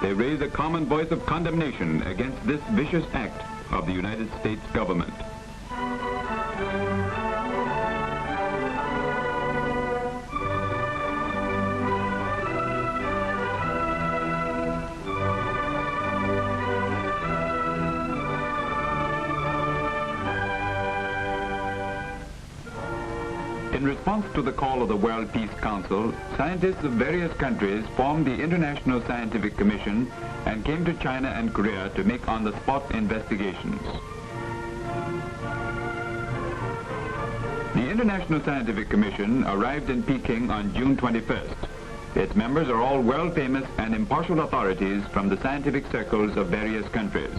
They raise a common voice of condemnation against this vicious act of the United States government. In response to the call of the World Peace Council, scientists of various countries formed the International Scientific Commission and came to China and Korea to make on-the-spot investigations. The International Scientific Commission arrived in Peking on June 21st. Its members are all world-famous and impartial authorities from the scientific circles of various countries.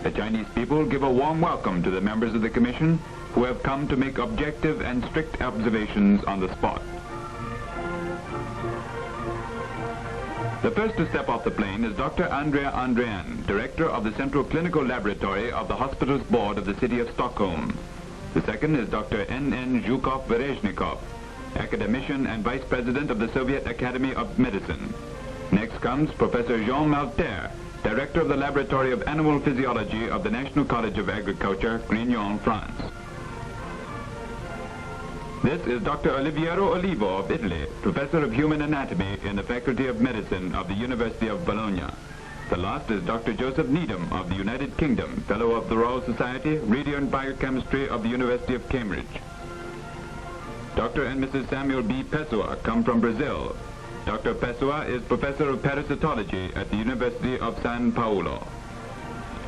The Chinese people give a warm welcome to the members of the Commission who have come to make objective and strict observations on the spot. The first to step off the plane is Dr. Andrea Andrean, Director of the Central Clinical Laboratory of the Hospitals Board of the City of Stockholm. The second is Dr. N.N. Zhukov-Vereshnikov, Academician and Vice President of the Soviet Academy of Medicine. Next comes Professor Jean Malter, Director of the Laboratory of Animal Physiology of the National College of Agriculture, Grignon, France. This is Dr. Oliviero Olivo of Italy, Professor of Human Anatomy in the Faculty of Medicine of the University of Bologna. The last is Dr. Joseph Needham of the United Kingdom, Fellow of the Royal Society, Radio and Biochemistry of the University of Cambridge. Dr. and Mrs. Samuel B. Pessoa come from Brazil. Dr. Pessoa is Professor of Parasitology at the University of San Paulo.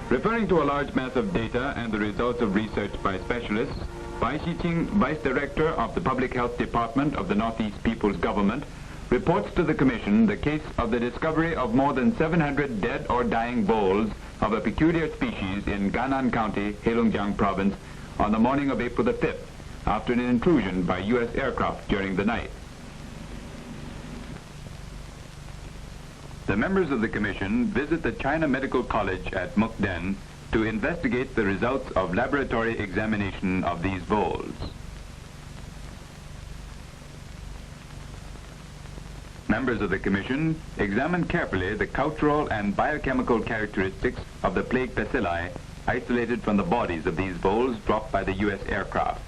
Referring to a large mass of data and the results of research by specialists, Bai Xiqing, Vice Director of the Public Health Department of the Northeast People's Government, reports to the Commission the case of the discovery of more than 700 dead or dying voles of a peculiar species in Gannan County, Heilongjiang Province, on the morning of April the 5th, after an intrusion by U.S. aircraft during the night. The members of the Commission visit the China Medical College at Mukden to investigate the results of laboratory examination of these voles. Members of the Commission examine carefully the cultural and biochemical characteristics of the plague bacilli isolated from the bodies of these voles dropped by the U.S. aircraft.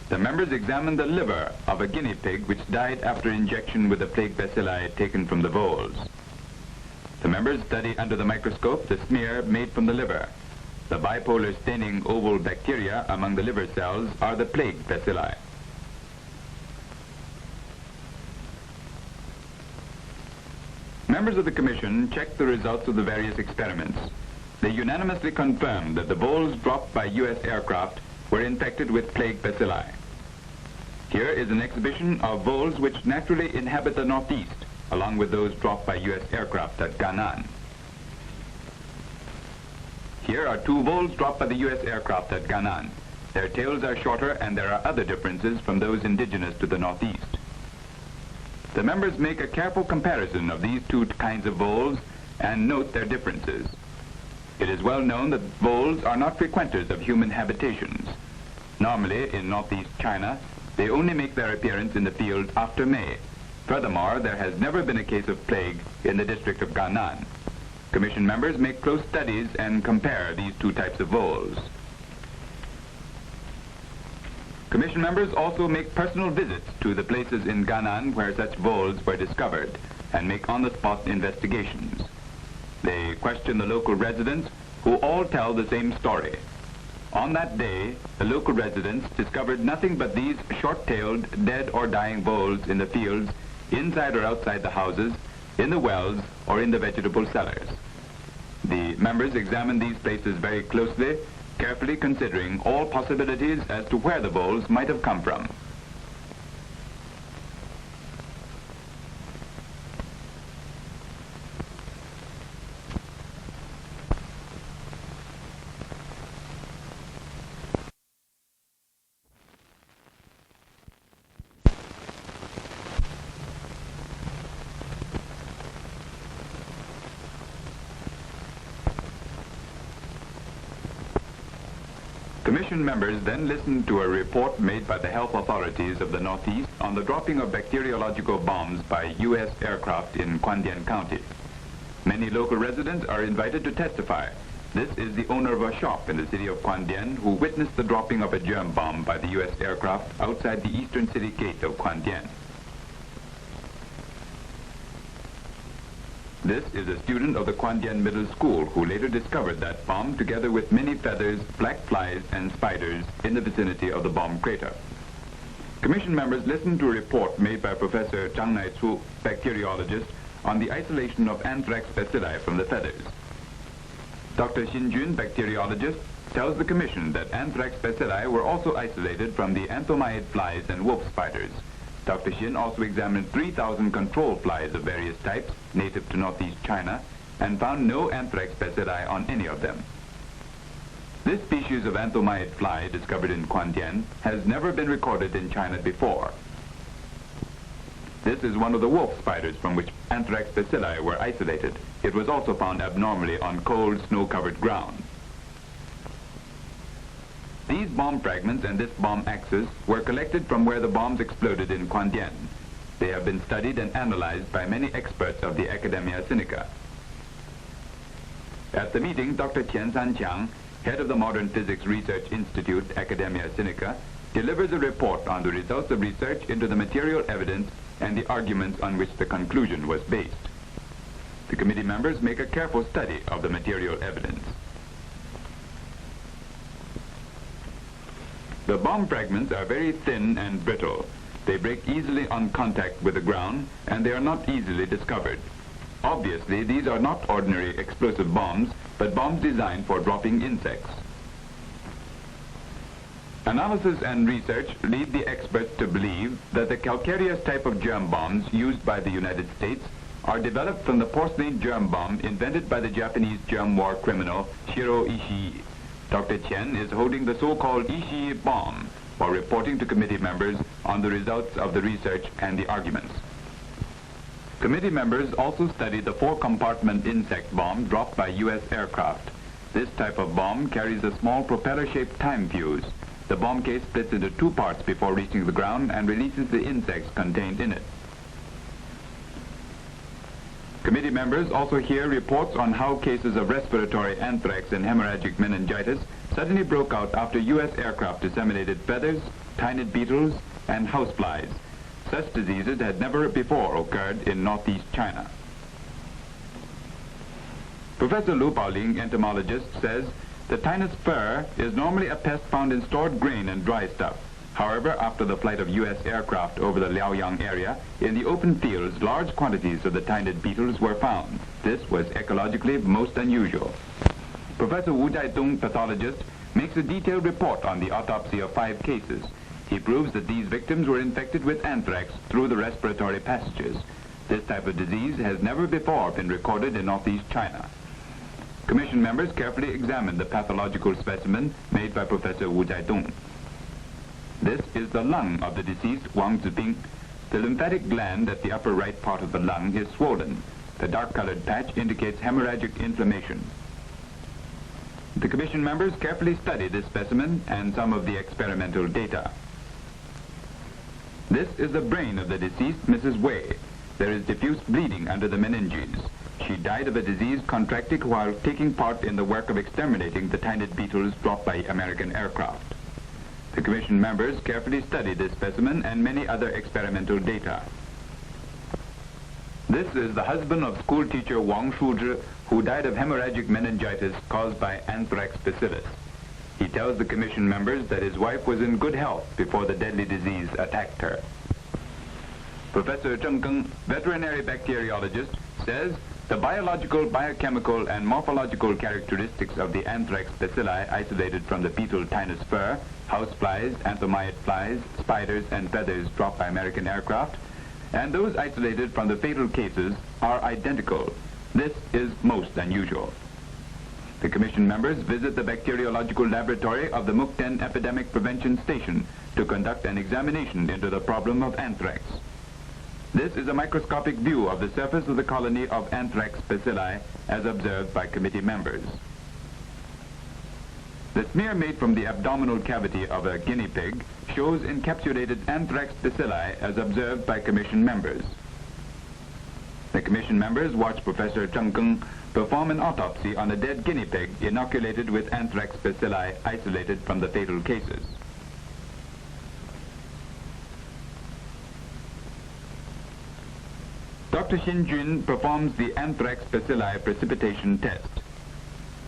The members examine the liver of a guinea pig which died after injection with the plague bacilli taken from the voles. The members study under the microscope the smear made from the liver. The bipolar staining oval bacteria among the liver cells are the plague bacilli. Members of the Commission check the results of the various experiments. They unanimously confirm that the voles dropped by U.S. aircraft were infected with plague bacilli. Here is an exhibition of voles which naturally inhabit the Northeast, along with those dropped by U.S. aircraft at Gannan. Here are two voles dropped by the U.S. aircraft at Gannan. Their tails are shorter and there are other differences from those indigenous to the Northeast. The members make a careful comparison of these two kinds of voles and note their differences. It is well known that voles are not frequenters of human habitations. Normally, in Northeast China, they only make their appearance in the field after May. Furthermore, there has never been a case of plague in the district of Gannan. Commission members make close studies and compare these two types of voles. Commission members also make personal visits to the places in Gannan where such voles were discovered and make on-the-spot investigations. They question the local residents who all tell the same story. On that day, the local residents discovered nothing but these short-tailed, dead or dying voles in the fields, inside or outside the houses, in the wells, or in the vegetable cellars. The members examined these places very closely, carefully considering all possibilities as to where the voles might have come from. Commission members then listened to a report made by the health authorities of the Northeast on the dropping of bacteriological bombs by U.S. aircraft in Kwandian County. Many local residents are invited to testify. This is the owner of a shop in the city of Quandian who witnessed the dropping of a germ bomb by the U.S. aircraft outside the eastern city gate of Quandian. This is a student of the Quandian Middle School who later discovered that bomb together with many feathers, black flies, and spiders in the vicinity of the bomb crater. Commission members listened to a report made by Professor Zhang Naichu, bacteriologist, on the isolation of anthrax bacilli from the feathers. Dr. Xin Jun, bacteriologist, tells the Commission that anthrax bacilli were also isolated from the anthomyid flies and wolf spiders. Dr. Xin also examined 3,000 control flies of various types, native to northeast China, and found no anthrax bacilli on any of them. This species of anthomyid fly discovered in Quandian has never been recorded in China before. This is one of the wolf spiders from which anthrax bacilli were isolated. It was also found abnormally on cold, snow-covered ground. These bomb fragments and this bomb axis were collected from where the bombs exploded in Quandian. They have been studied and analyzed by many experts of the Academia Sinica. At the meeting, Dr. Qian Sanqiang, head of the Modern Physics Research Institute, Academia Sinica, delivers a report on the results of research into the material evidence and the arguments on which the conclusion was based. The committee members make a careful study of the material evidence. The bomb fragments are very thin and brittle. They break easily on contact with the ground, and they are not easily discovered. Obviously, these are not ordinary explosive bombs, but bombs designed for dropping insects. Analysis and research lead the experts to believe that the calcareous type of germ bombs used by the United States are developed from the porcelain germ bomb invented by the Japanese germ war criminal Shiro Ishii. Dr. Chen is holding the so-called Ishii bomb while reporting to committee members on the results of the research and the arguments. Committee members also studied the 4-compartment insect bomb dropped by U.S. aircraft. This type of bomb carries a small propeller-shaped time fuse. The bomb case splits into 2 parts before reaching the ground and releases the insects contained in it. Committee members also hear reports on how cases of respiratory anthrax and hemorrhagic meningitis suddenly broke out after U.S. aircraft disseminated feathers, tiny beetles, and houseflies. Such diseases had never before occurred in northeast China. Professor Lu Baoling, entomologist, says the tinus fur is normally a pest found in stored grain and dry stuff. However, after the flight of U.S. aircraft over the Liaoyang area, in the open fields, large quantities of the tinid beetles were found. This was ecologically most unusual. Professor Wu Jiadong, pathologist, makes a detailed report on the autopsy of 5 cases. He proves that these victims were infected with anthrax through the respiratory passages. This type of disease has never before been recorded in northeast China. Commission members carefully examined the pathological specimen made by Professor Wu Jiadong. This is the lung of the deceased Wang Ziping. The lymphatic gland at the upper right part of the lung is swollen. The dark-colored patch indicates hemorrhagic inflammation. The commission members carefully studied this specimen and some of the experimental data. This is the brain of the deceased Mrs. Wei. There is diffuse bleeding under the meninges. She died of a disease contracted while taking part in the work of exterminating the tinid beetles dropped by American aircraft. The commission members carefully studied this specimen and many other experimental data. This is the husband of schoolteacher Wang Shuzhi, who died of hemorrhagic meningitis caused by anthrax bacillus. He tells the commission members that his wife was in good health before the deadly disease attacked her. Professor Zheng Geng, veterinary bacteriologist, says the biological, biochemical, and morphological characteristics of the anthrax bacilli isolated from the beetle tinus fur, houseflies, anthomyid flies, spiders, and feathers dropped by American aircraft, and those isolated from the fatal cases are identical. This is most unusual. The commission members visit the bacteriological laboratory of the Mukden Epidemic Prevention Station to conduct an examination into the problem of anthrax. This is a microscopic view of the surface of the colony of anthrax bacilli as observed by committee members. The smear made from the abdominal cavity of a guinea pig shows encapsulated anthrax bacilli as observed by commission members. The commission members watched Professor Zheng Geng perform an autopsy on a dead guinea pig inoculated with anthrax bacilli isolated from the fatal cases. Dr. Xin Jun performs the anthrax bacilli precipitation test.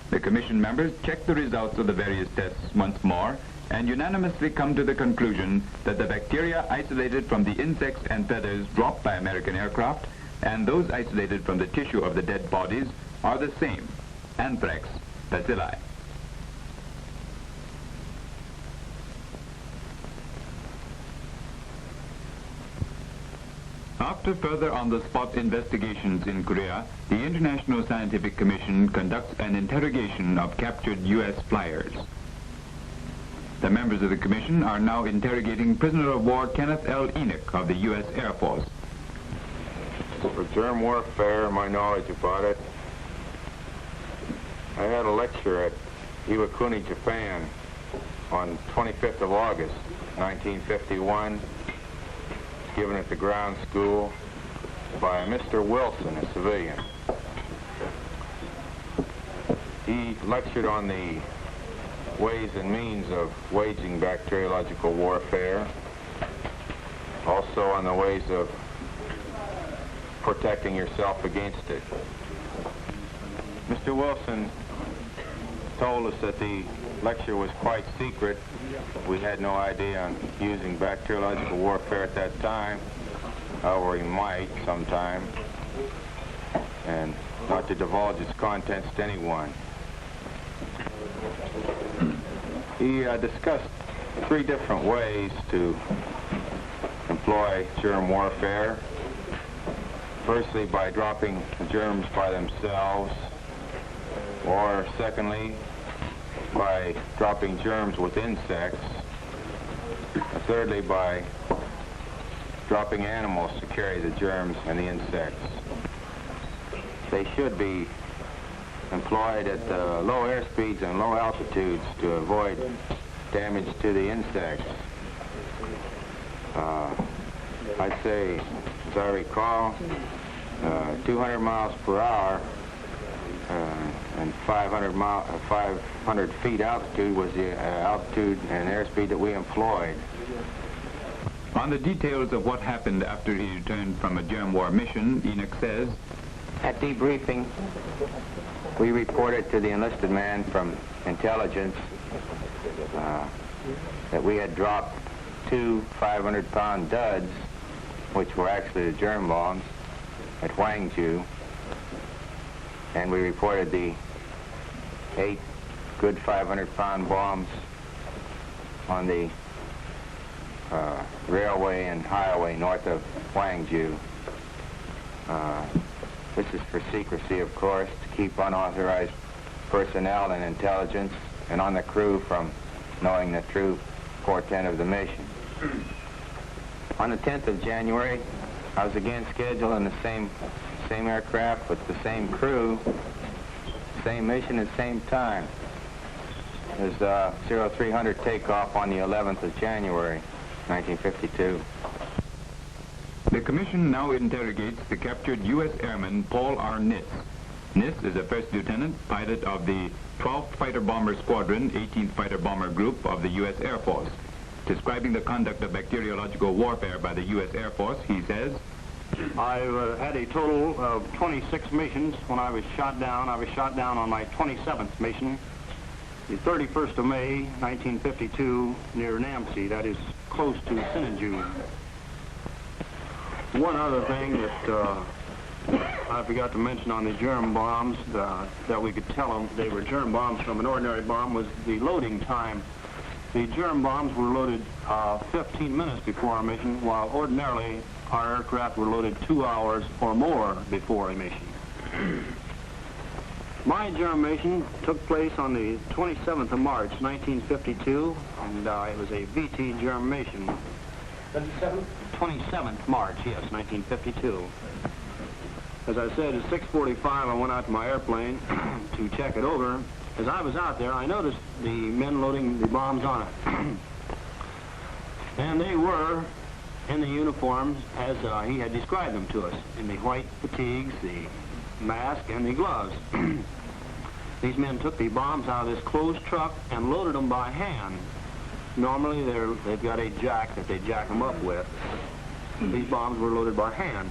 The commission members check the results of the various tests once more and unanimously come to the conclusion that the bacteria isolated from the insects and feathers dropped by American aircraft and those isolated from the tissue of the dead bodies are the same, anthrax bacilli. After further on-the-spot investigations in Korea, the International Scientific Commission conducts an interrogation of captured U.S. flyers. The members of the commission are now interrogating prisoner of war Kenneth L. Enoch of the U.S. Air Force. For germ warfare, my knowledge about it, I had a lecture at Iwakuni, Japan on 25th of August, 1951, given at the ground school by Mr. Wilson, a civilian. He lectured on the ways and means of waging bacteriological warfare, also on the ways of protecting yourself against it. Mr. Wilson told us that the lecture was quite secret. We had no idea on using bacteriological warfare at that time. However, we might sometime, and not to divulge its contents to anyone. He discussed 3 different ways to employ germ warfare. Firstly, by dropping the germs by themselves, or secondly, by dropping germs with insects, or thirdly, by dropping animals to carry the germs and the insects. They should be employed at low airspeeds and low altitudes to avoid damage to the insects. I'd say, as I recall, 200 miles per hour and 500 feet altitude was the altitude and airspeed that we employed. On the details of what happened after he returned from a germ war mission, Enoch says, At debriefing, we reported to the enlisted man from intelligence that we had dropped 2 500-pound duds, which were actually the germ bombs, at Gwangju, and we reported the 8 good 500-pound bombs on the railway and highway north of Gwangju. This is for secrecy, of course, to keep unauthorized personnel and intelligence and on the crew from knowing the true portent of the mission. On the 10th of January, I was again scheduled in the same aircraft with the same crew, same mission at the same time. It was 0300 takeoff on the 11th of January, 1952. The commission now interrogates the captured U.S. airman Paul R. Nitz. Nitz is a first lieutenant, pilot of the 12th Fighter Bomber Squadron, 18th Fighter Bomber Group of the U.S. Air Force. Describing the conduct of bacteriological warfare by the U.S. Air Force, he says, I've had a total of 26 missions. When I was shot down on my 27th mission, the 31st of May, 1952, near Namsi, that is close to Sinaju. One other thing that I forgot to mention on the germ bombs that we could tell them they were germ bombs from an ordinary bomb was the loading time. The germ bombs were loaded 15 minutes before our mission, while ordinarily our aircraft were loaded 2 hours or more before a mission. My germ mission took place on the 27th of March, 1952, and it was a VT germ mission. 27th March, yes, 1952. As I said, at 6:45, I went out to my airplane to check it over. As I was out there, I noticed the men loading the bombs on it. And they were in the uniforms as he had described them to us, in the white fatigues, the mask, and the gloves. These men took the bombs out of this closed truck and loaded them by hand. Normally they've got a jack that they jack them up with. These bombs were loaded by hand.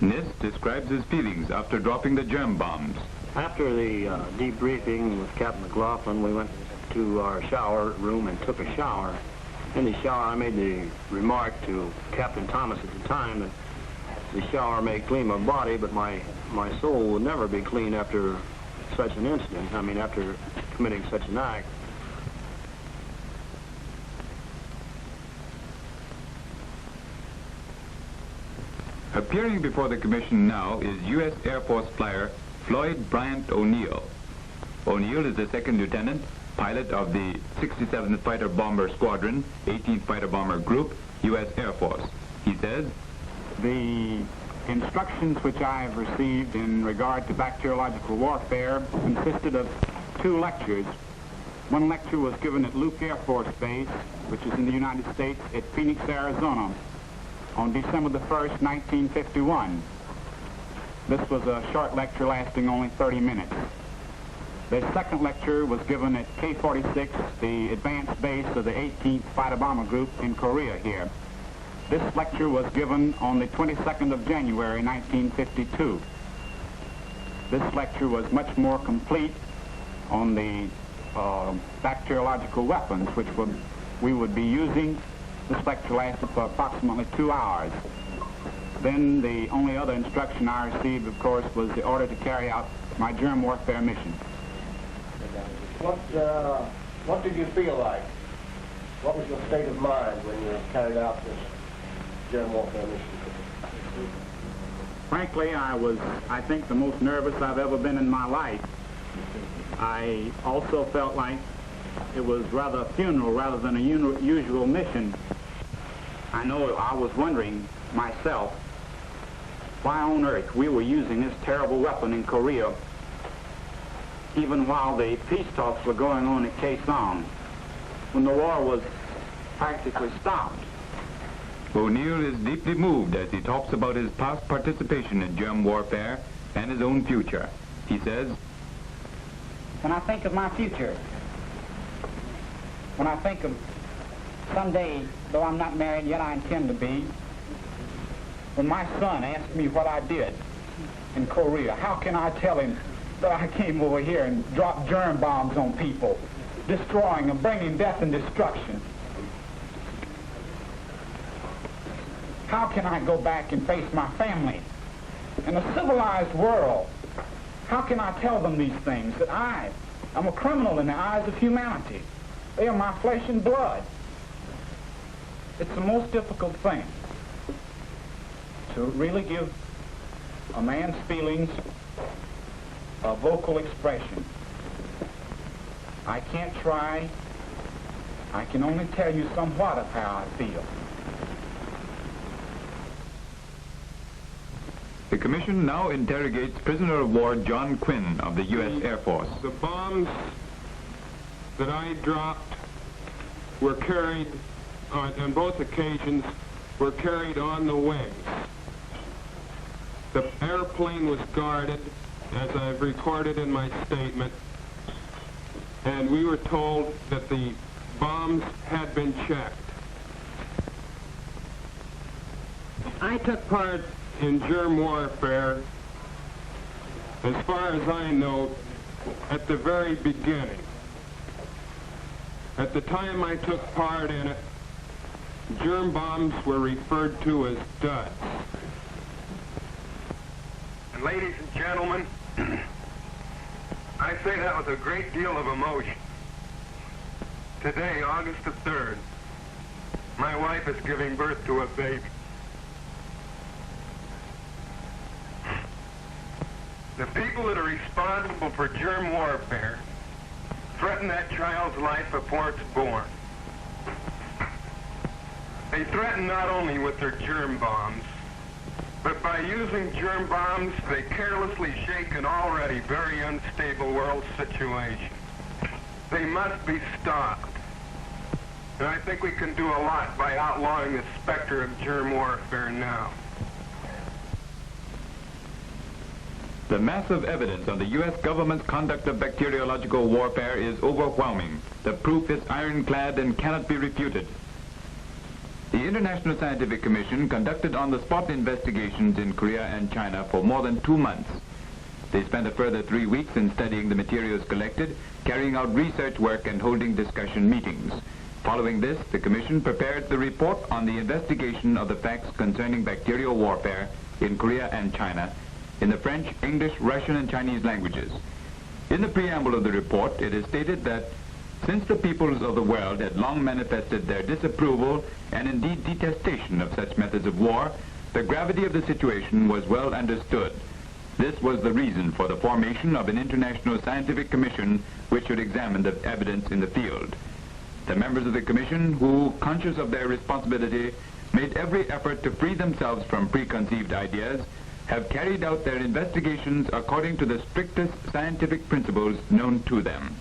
Nist describes his feelings after dropping the germ bombs. After the debriefing with Captain McLaughlin, we went to our shower room and took a shower. In the shower, I made the remark to Captain Thomas at the time that the shower may clean my body, but my soul will never be clean after such an incident. I mean, after committing such an act. Appearing before the Commission now is U.S. Air Force flyer Floyd Bryant O'Neill. O'Neill is the second lieutenant, pilot of the 67th Fighter Bomber Squadron, 18th Fighter Bomber Group, U.S. Air Force. He says, "The instructions which I have received in regard to bacteriological warfare consisted of 2 lectures. One lecture was given at Luke Air Force Base, which is in the United States, at Phoenix, Arizona, on December the 1st, 1951. This was a short lecture lasting only 30 minutes. The second lecture was given at K-46, the advanced base of the 18th Fighter Bomber Group in Korea here. This lecture was given on the 22nd of January, 1952. This lecture was much more complete on the bacteriological weapons, which we would be using. This lecture lasted for approximately 2 hours. Then the only other instruction I received, of course, was the order to carry out my germ warfare mission." What did you feel like? What was your state of mind when you carried out this germ warfare mission? Frankly, I was, I think, the most nervous I've ever been in my life. I also felt like it was rather a funeral rather than a usual mission. I know I was wondering myself why on earth we were using this terrible weapon in Korea even while the peace talks were going on at Kaesong, when the war was practically stopped. O'Neill is deeply moved as he talks about his past participation in germ warfare and his own future. He says, When I think of my future, when I think of someday, though I'm not married yet, I intend to be, when my son asks me what I did in Korea, how can I tell him that I came over here and dropped germ bombs on people, destroying them, bringing death and destruction? How can I go back and face my family in a civilized world? How can I tell them these things, that I'm a criminal in the eyes of humanity? They are my flesh and blood. It's the most difficult thing to really give a man's feelings a vocal expression. I can't try. I can only tell you somewhat of how I feel. The Commission now interrogates prisoner of war John Quinn of the U.S. Air Force. The bombs that I dropped were carried, on both occasions, were carried on the wings. The airplane was guarded, as I've recorded in my statement, and we were told that the bombs had been checked. I took part in germ warfare, as far as I know, at the very beginning. At the time I took part in it, germ bombs were referred to as duds. And ladies and gentlemen, I say that with a great deal of emotion. Today, August the 3rd, my wife is giving birth to a baby. The people that are responsible for germ warfare threaten that child's life before it's born. They threaten not only with their germ bombs, but by using germ bombs, they carelessly shake an already very unstable world situation. They must be stopped. And I think we can do a lot by outlawing the specter of germ warfare now. The massive evidence on the U.S. government's conduct of bacteriological warfare is overwhelming. The proof is ironclad and cannot be refuted. The International Scientific Commission conducted on-the-spot investigations in Korea and China for more than 2 months. They spent a further 3 weeks in studying the materials collected, carrying out research work and holding discussion meetings. Following this, the Commission prepared the report on the investigation of the facts concerning bacterial warfare in Korea and China in the French, English, Russian, and Chinese languages. In the preamble of the report, it is stated that since the peoples of the world had long manifested their disapproval and indeed detestation of such methods of war, the gravity of the situation was well understood. This was the reason for the formation of an international scientific commission which should examine the evidence in the field. The members of the commission, who, conscious of their responsibility, made every effort to free themselves from preconceived ideas, have carried out their investigations according to the strictest scientific principles known to them.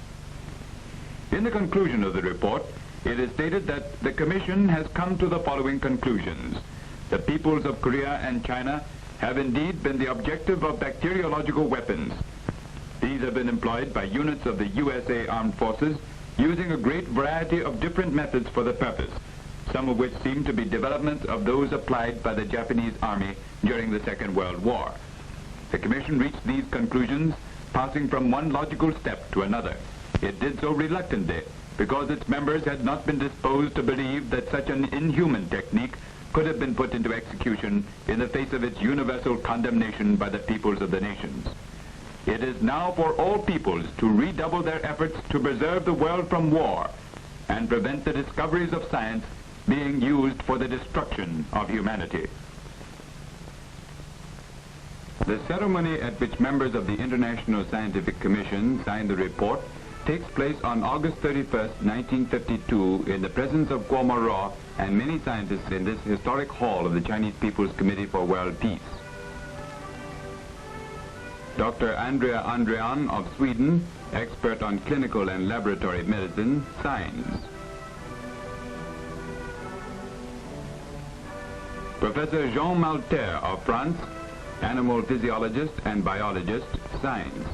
In the conclusion of the report, it is stated that the Commission has come to the following conclusions. The peoples of Korea and China have indeed been the objective of bacteriological weapons. These have been employed by units of the USA Armed Forces using a great variety of different methods for the purpose, some of which seem to be developments of those applied by the Japanese Army during the Second World War. The Commission reached these conclusions passing from one logical step to another. It did so reluctantly because its members had not been disposed to believe that such an inhuman technique could have been put into execution in the face of its universal condemnation by the peoples of the nations. It is now for all peoples to redouble their efforts to preserve the world from war and prevent the discoveries of science being used for the destruction of humanity. The ceremony at which members of the International Scientific Commission signed the report takes place on August 31st, 1952, in the presence of Guo Mo and many scientists in this historic hall of the Chinese People's Committee for World Peace. Dr. Andrea Andrean of Sweden, expert on clinical and laboratory medicine, signs. Professor Jean Malter of France, animal physiologist and biologist, signs.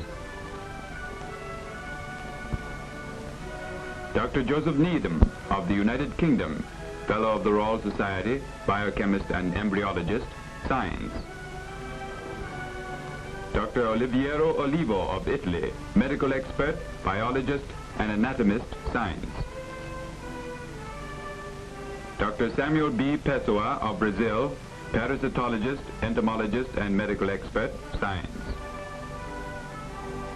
Dr. Joseph Needham of the United Kingdom, Fellow of the Royal Society, biochemist and embryologist, signs. Dr. Oliviero Olivo of Italy, medical expert, biologist, and anatomist, signs. Dr. Samuel B. Pessoa of Brazil, parasitologist, entomologist, and medical expert, signs.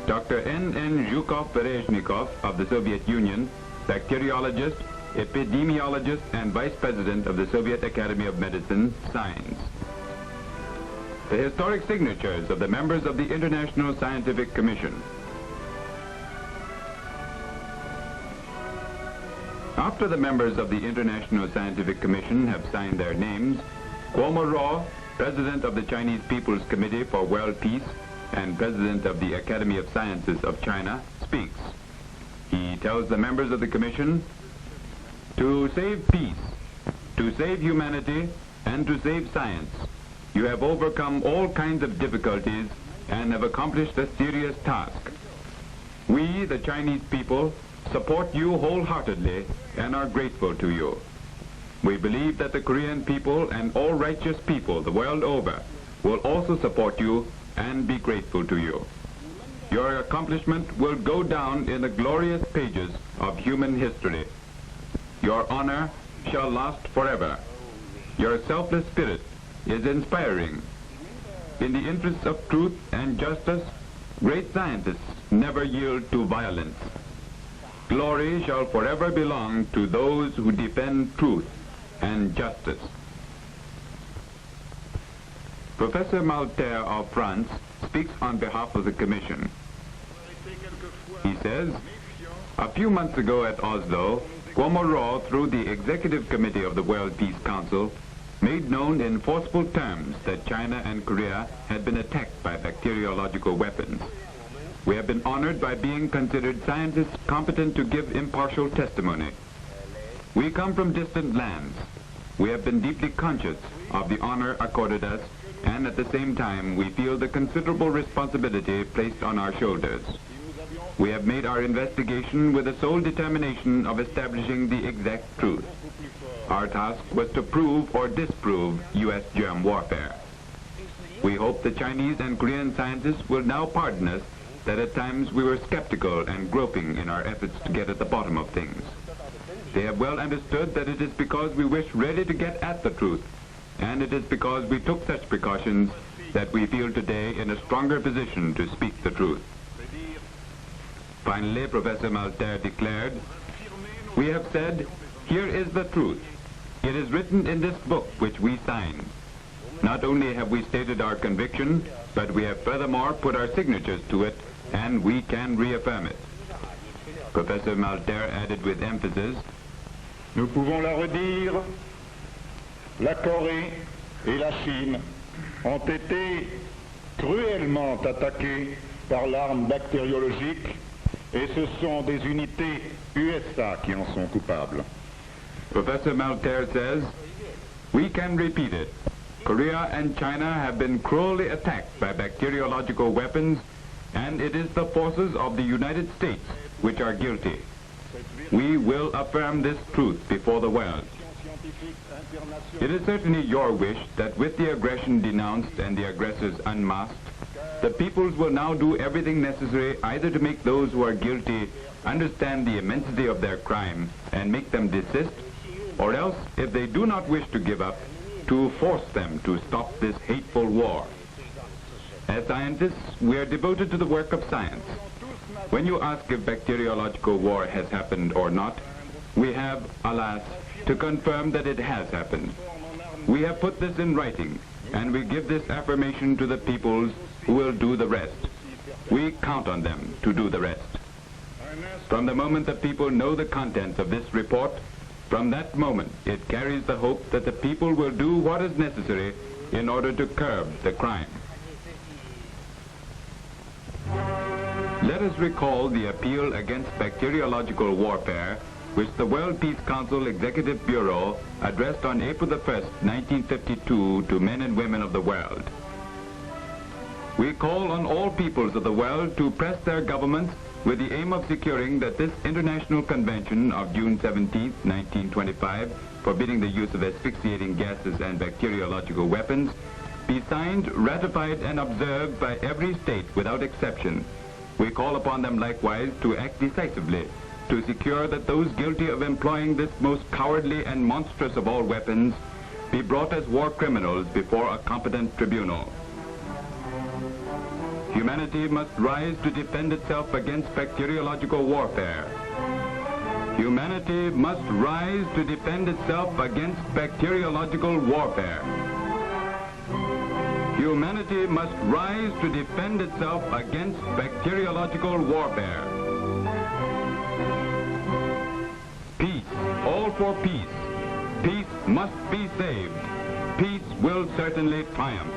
Dr. N.N. Zhukov-Berezhnikov of the Soviet Union, bacteriologist, epidemiologist, and vice president of the Soviet Academy of Medicine, signs. The historic signatures of the members of the International Scientific Commission. After the members of the International Scientific Commission have signed their names, Guo Mo, President of the Chinese People's Committee for World Peace and President of the Academy of Sciences of China, speaks. He tells the members of the Commission to save peace, to save humanity, and to save science. You have overcome all kinds of difficulties and have accomplished a serious task. We, the Chinese people, support you wholeheartedly and are grateful to you. We believe that the Korean people and all righteous people the world over will also support you and be grateful to you. Your accomplishment will go down in the glorious pages of human history. Your honor shall last forever. Your selfless spirit is inspiring. In the interests of truth and justice, great scientists never yield to violence. Glory shall forever belong to those who defend truth and justice. Professor Malter of France speaks on behalf of the Commission. He says, a few months ago at Oslo, Guo Mo, through the Executive Committee of the World Peace Council, made known in forceful terms that China and Korea had been attacked by bacteriological weapons. We have been honored by being considered scientists competent to give impartial testimony. We come from distant lands. We have been deeply conscious of the honor accorded us, and at the same time we feel the considerable responsibility placed on our shoulders. We have made our investigation with the sole determination of establishing the exact truth. Our task was to prove or disprove U.S. germ warfare. We hope the Chinese and Korean scientists will now pardon us that at times we were skeptical and groping in our efforts to get at the bottom of things. They have well understood that it is because we wish really to get at the truth, and it is because we took such precautions that we feel today in a stronger position to speak the truth. Finally, Professor Malter declared, "We have said, here is the truth. It is written in this book which we signed. Not only have we stated our conviction, but we have furthermore put our signatures to it, and we can reaffirm it." Professor Malter added with emphasis, "Nous pouvons la redire, la Corée et la Chine ont été cruellement attaquées par l'arme bactériologique et ce sont des unités USA qui en sont coupables." Professor Malter says, "We can repeat it. Korea and China have been cruelly attacked by bacteriological weapons, and it is the forces of the United States which are guilty. We will affirm this truth before the world." It is certainly your wish that with the aggression denounced and the aggressors unmasked, the peoples will now do everything necessary either to make those who are guilty understand the immensity of their crime and make them desist, or else, if they do not wish to give up, to force them to stop this hateful war. As scientists, we are devoted to the work of science. When you ask if bacteriological war has happened or not, we have, alas, to confirm that it has happened. We have put this in writing, and we give this affirmation to the peoples who will do the rest. We count on them to do the rest. From the moment the people know the contents of this report, from that moment it carries the hope that the people will do what is necessary in order to curb the crime. Let us recall the appeal against bacteriological warfare which the World Peace Council Executive Bureau addressed on April the 1st, 1952 to men and women of the world. We call on all peoples of the world to press their governments with the aim of securing that this International Convention of June 17, 1925, forbidding the use of asphyxiating gases and bacteriological weapons, be signed, ratified, and observed by every state without exception. We call upon them likewise to act decisively to secure that those guilty of employing this most cowardly and monstrous of all weapons be brought as war criminals before a competent tribunal. Humanity must rise to defend itself against bacteriological warfare. Humanity must rise to defend itself against bacteriological warfare. Humanity must rise to defend itself against bacteriological warfare. Peace, all for peace. Peace must be saved. Peace will certainly triumph.